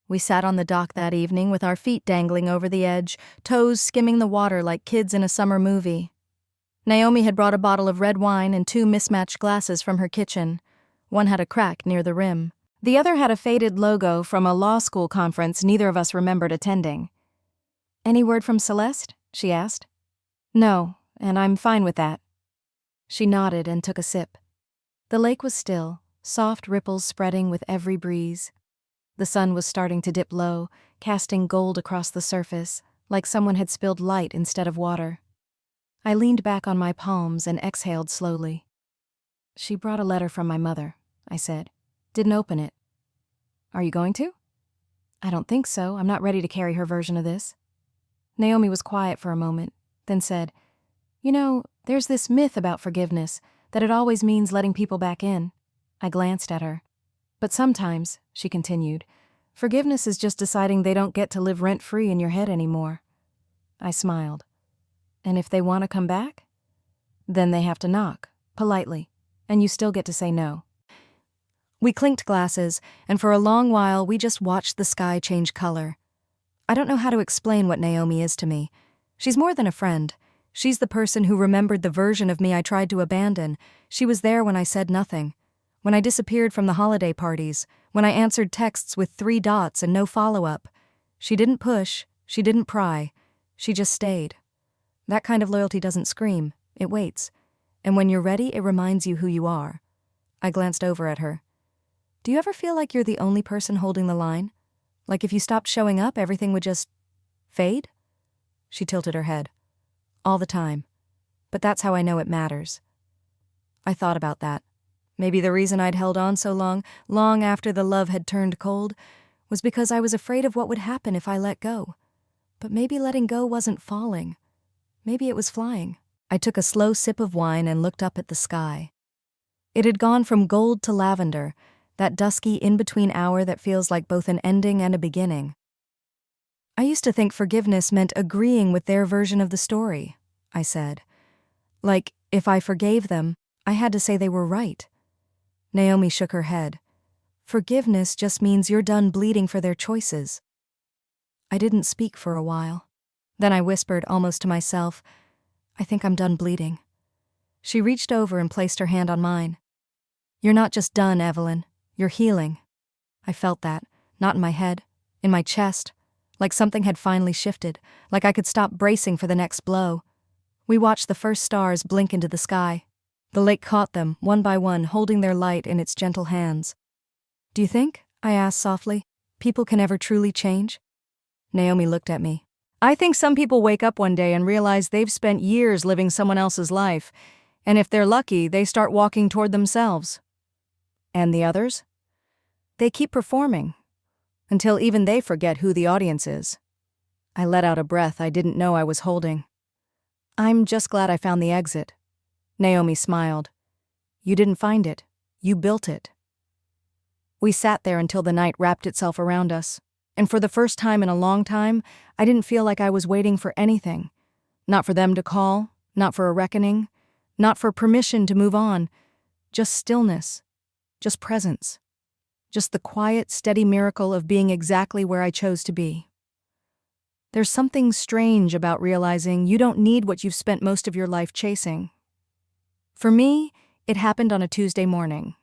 We sat on the dock that evening with our feet dangling over the edge, toes skimming the water like kids in a summer movie. Naomi had brought a bottle of red wine and 2 mismatched glasses from her kitchen. One had a crack near the rim. The other had a faded logo from a law school conference neither of us remembered attending. "Any word from Celeste?" she asked. "No, and I'm fine with that." She nodded and took a sip. The lake was still, soft ripples spreading with every breeze. The sun was starting to dip low, casting gold across the surface, like someone had spilled light instead of water. I leaned back on my palms and exhaled slowly. "She brought a letter from my mother," I said. "Didn't open it." "Are you going to?" "I don't think so. I'm not ready to carry her version of this." Naomi was quiet for a moment, then said, "You know, there's this myth about forgiveness, that it always means letting people back in." I glanced at her. "But sometimes," she continued, "forgiveness is just deciding they don't get to live rent-free in your head anymore." I smiled. "And if they want to come back?" "Then they have to knock, politely, and you still get to say no." We clinked glasses, and for a long while we just watched the sky change color. I don't know how to explain what Naomi is to me. She's more than a friend. She's the person who remembered the version of me I tried to abandon. She was there when I said nothing, when I disappeared from the holiday parties, when I answered texts with 3 dots and no follow-up. She didn't push, she didn't pry, she just stayed. That kind of loyalty doesn't scream, it waits. And when you're ready, it reminds you who you are. I glanced over at her. "Do you ever feel like you're the only person holding the line? Like if you stopped showing up, everything would just fade?" She tilted her head. "All the time. But that's how I know it matters." I thought about that. Maybe the reason I'd held on so long, long after the love had turned cold, was because I was afraid of what would happen if I let go. But maybe letting go wasn't falling. Maybe it was flying. I took a slow sip of wine and looked up at the sky. It had gone from gold to lavender, that dusky in-between hour that feels like both an ending and a beginning. "I used to think forgiveness meant agreeing with their version of the story," I said. "Like, if I forgave them, I had to say they were right." Naomi shook her head. "Forgiveness just means you're done bleeding for their choices." I didn't speak for a while. Then I whispered, almost to myself, "I think I'm done bleeding." She reached over and placed her hand on mine. "You're not just done, Evelyn. You're healing." I felt that, not in my head, in my chest, like something had finally shifted, like I could stop bracing for the next blow. We watched the first stars blink into the sky. The lake caught them, one by one, holding their light in its gentle hands. "Do you think," I asked softly, "people can ever truly change?" Naomi looked at me. "I think some people wake up one day and realize they've spent years living someone else's life, and if they're lucky, they start walking toward themselves. And the others? They keep performing, until even they forget who the audience is." I let out a breath I didn't know I was holding. "I'm just glad I found the exit." Naomi smiled. "You didn't find it. You built it." We sat there until the night wrapped itself around us, and for the first time in a long time, I didn't feel like I was waiting for anything. Not for them to call, not for a reckoning, not for permission to move on. Just stillness, just presence, just the quiet, steady miracle of being exactly where I chose to be. There's something strange about realizing you don't need what you've spent most of your life chasing. For me, it happened on a Tuesday morning.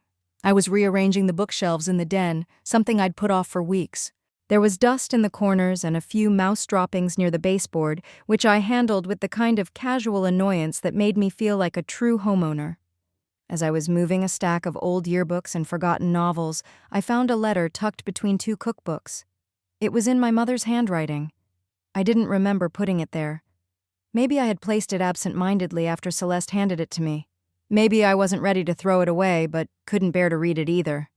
I was rearranging the bookshelves in the den, something I'd put off for weeks. There was dust in the corners and a few mouse droppings near the baseboard, which I handled with the kind of casual annoyance that made me feel like a true homeowner. As I was moving a stack of old yearbooks and forgotten novels, I found a letter tucked between two cookbooks. It was in my mother's handwriting. I didn't remember putting it there. Maybe I had placed it absent-mindedly after Celeste handed it to me. Maybe I wasn't ready to throw it away, but couldn't bear to read it either.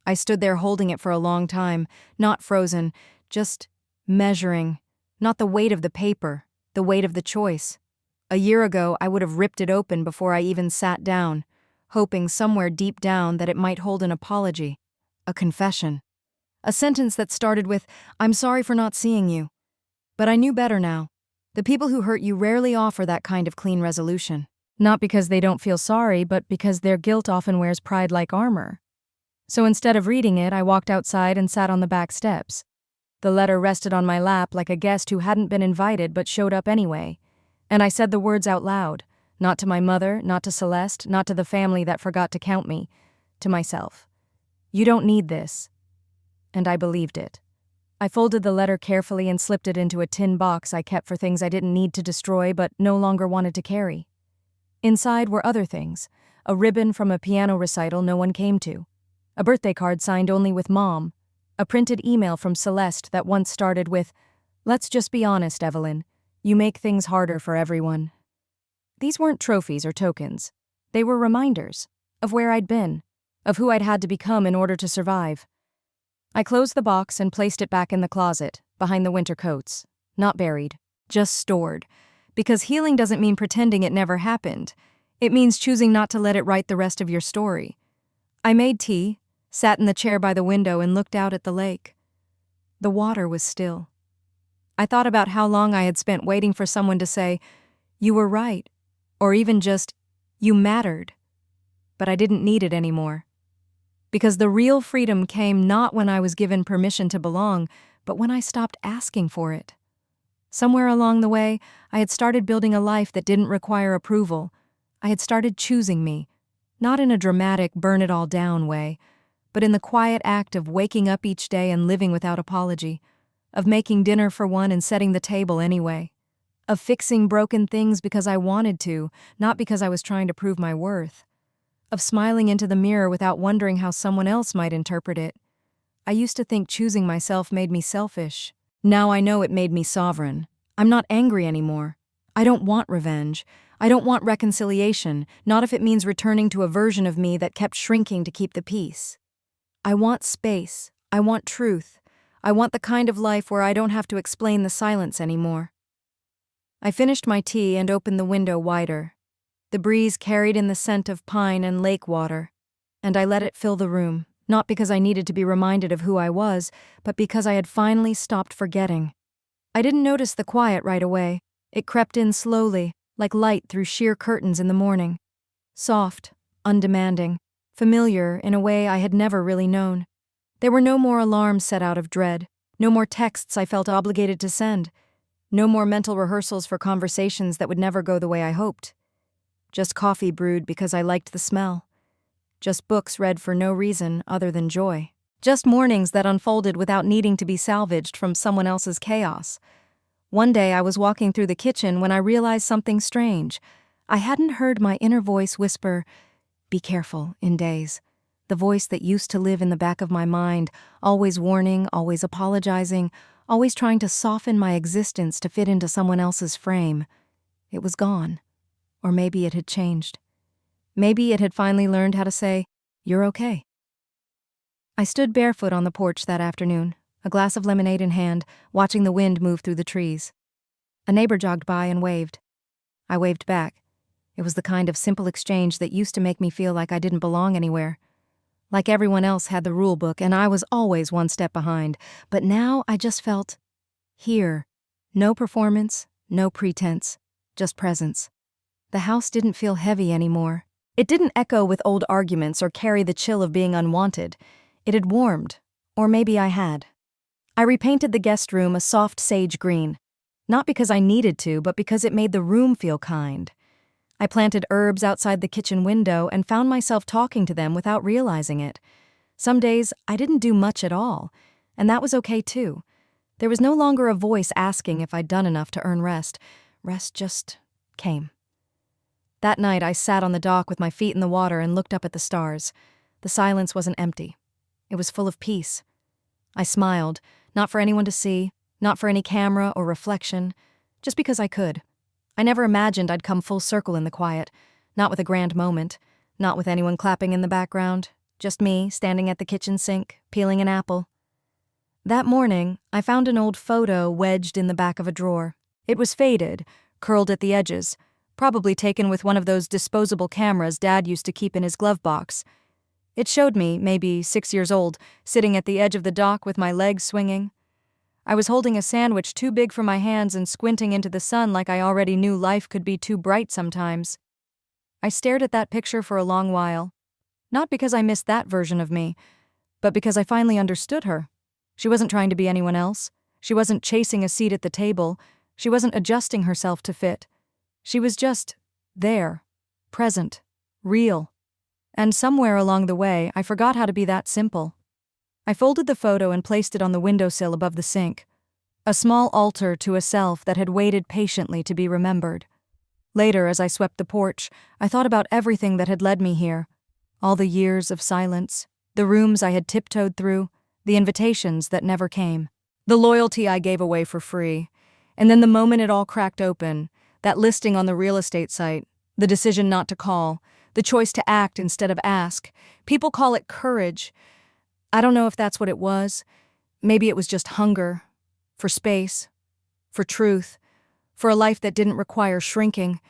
I stood there holding it for a long time, not frozen, just measuring, not the weight of the paper, the weight of the choice. A year ago, I would have ripped it open before I even sat down, hoping somewhere deep down that it might hold an apology, a confession. A sentence that started with, "I'm sorry for not seeing you." But I knew better now. The people who hurt you rarely offer that kind of clean resolution. Not because they don't feel sorry, but because their guilt often wears pride like armor. So instead of reading it, I walked outside and sat on the back steps. The letter rested on my lap like a guest who hadn't been invited but showed up anyway. And I said the words out loud, not to my mother, not to Celeste, not to the family that forgot to count me, to myself. "You don't need this." And I believed it. I folded the letter carefully and slipped it into a tin box I kept for things I didn't need to destroy but no longer wanted to carry. Inside were other things, a ribbon from a piano recital no one came to, a birthday card signed only with Mom, a printed email from Celeste that once started with, "Let's just be honest, Evelyn. You make things harder for everyone." These weren't trophies or tokens. They were reminders of where I'd been, of who I'd had to become in order to survive. I closed the box and placed it back in the closet, behind the winter coats. Not buried, just stored. Because healing doesn't mean pretending it never happened. It means choosing not to let it write the rest of your story. I made tea, sat in the chair by the window and looked out at the lake. The water was still. I thought about how long I had spent waiting for someone to say, "You were right," or even just, "You mattered." But I didn't need it anymore. Because the real freedom came not when I was given permission to belong, but when I stopped asking for it. Somewhere along the way, I had started building a life that didn't require approval. I had started choosing me, not in a dramatic burn-it-all-down way, but in the quiet act of waking up each day and living without apology, of making dinner for one and setting the table anyway, of fixing broken things because I wanted to, not because I was trying to prove my worth, of smiling into the mirror without wondering how someone else might interpret it. I used to think choosing myself made me selfish. Now I know it made me sovereign. I'm not angry anymore. I don't want revenge. I don't want reconciliation, not if it means returning to a version of me that kept shrinking to keep the peace. I want space. I want truth. I want the kind of life where I don't have to explain the silence anymore. I finished my tea and opened the window wider. The breeze carried in the scent of pine and lake water, and I let it fill the room, not because I needed to be reminded of who I was, but because I had finally stopped forgetting. I didn't notice the quiet right away. It crept in slowly, like light through sheer curtains in the morning. Soft, undemanding, familiar in a way I had never really known. There were no more alarms set out of dread, no more texts I felt obligated to send, no more mental rehearsals for conversations that would never go the way I hoped. Just coffee brewed because I liked the smell. Just books read for no reason other than joy. Just mornings that unfolded without needing to be salvaged from someone else's chaos. One day I was walking through the kitchen when I realized something strange. I hadn't heard my inner voice whisper, "Be careful," in days. The voice that used to live in the back of my mind, always warning, always apologizing, always trying to soften my existence to fit into someone else's frame. It was gone. Or maybe it had changed. Maybe it had finally learned how to say, "You're okay." I stood barefoot on the porch that afternoon, a glass of lemonade in hand, watching the wind move through the trees. A neighbor jogged by and waved. I waved back. It was the kind of simple exchange that used to make me feel like I didn't belong anywhere. Like everyone else had the rule book and I was always one step behind. But now I just felt here. No performance, no pretense, just presence. The house didn't feel heavy anymore. It didn't echo with old arguments or carry the chill of being unwanted. It had warmed, or maybe I had. I repainted the guest room a soft sage green, not because I needed to, but because it made the room feel kind. I planted herbs outside the kitchen window and found myself talking to them without realizing it. Some days, I didn't do much at all, and that was okay too. There was no longer a voice asking if I'd done enough to earn rest. Rest just came. That night, I sat on the dock with my feet in the water and looked up at the stars. The silence wasn't empty. It was full of peace. I smiled, not for anyone to see, not for any camera or reflection, just because I could. I never imagined I'd come full circle in the quiet, not with a grand moment, not with anyone clapping in the background, just me standing at the kitchen sink, peeling an apple. That morning, I found an old photo wedged in the back of a drawer. It was faded, curled at the edges, probably taken with one of those disposable cameras Dad used to keep in his glove box. It showed me, maybe 6 years old, sitting at the edge of the dock with my legs swinging. I was holding a sandwich too big for my hands and squinting into the sun like I already knew life could be too bright sometimes. I stared at that picture for a long while. Not because I missed that version of me, but because I finally understood her. She wasn't trying to be anyone else. She wasn't chasing a seat at the table. She wasn't adjusting herself to fit. She was just there, present, real. And somewhere along the way, I forgot how to be that simple. I folded the photo and placed it on the windowsill above the sink, a small altar to a self that had waited patiently to be remembered. Later, as I swept the porch, I thought about everything that had led me here, all the years of silence, the rooms I had tiptoed through, the invitations that never came, the loyalty I gave away for free, and then the moment it all cracked open, that listing on the real estate site, the decision not to call, the choice to act instead of ask. People call it courage. I don't know if that's what it was. Maybe it was just hunger, for space, for truth, for a life that didn't require shrinking.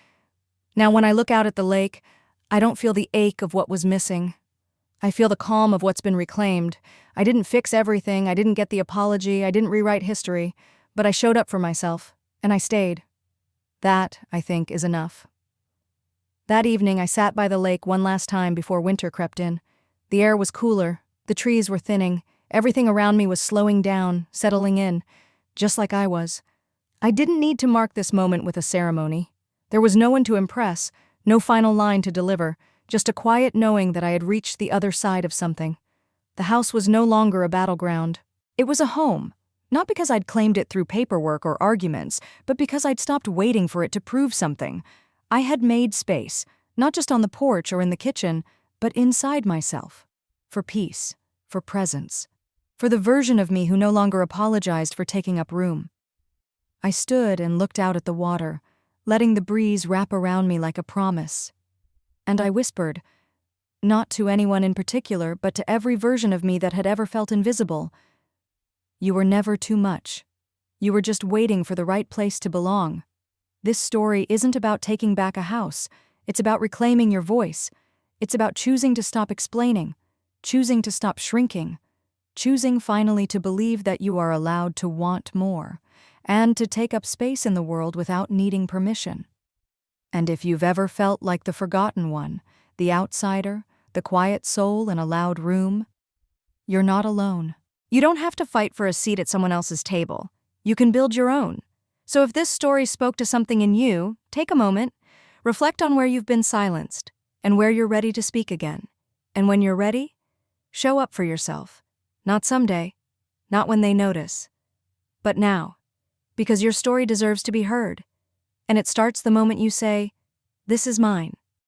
Now when I look out at the lake, I don't feel the ache of what was missing. I feel the calm of what's been reclaimed. I didn't fix everything, I didn't get the apology, I didn't rewrite history, but I showed up for myself, and I stayed. That, I think, is enough. That evening, I sat by the lake one last time before winter crept in. The air was cooler, the trees were thinning, everything around me was slowing down, settling in, just like I was. I didn't need to mark this moment with a ceremony. There was no one to impress, no final line to deliver, just a quiet knowing that I had reached the other side of something. The house was no longer a battleground. It was a home, not because I'd claimed it through paperwork or arguments, but because I'd stopped waiting for it to prove something. I had made space, not just on the porch or in the kitchen, but inside myself. For peace, for presence, for the version of me who no longer apologized for taking up room. I stood and looked out at the water, letting the breeze wrap around me like a promise. And I whispered, not to anyone in particular, but to every version of me that had ever felt invisible. You were never too much. You were just waiting for the right place to belong. This story isn't about taking back a house. It's about reclaiming your voice. It's about choosing to stop explaining, choosing to stop shrinking, choosing finally to believe that you are allowed to want more, and to take up space in the world without needing permission. And if you've ever felt like the forgotten one, the outsider, the quiet soul in a loud room, you're not alone. You don't have to fight for a seat at someone else's table. You can build your own. So if this story spoke to something in you, take a moment, reflect on where you've been silenced, and where you're ready to speak again. And when you're ready, show up for yourself. Not someday. Not when they notice. But now. Because your story deserves to be heard. And it starts the moment you say, "This is mine."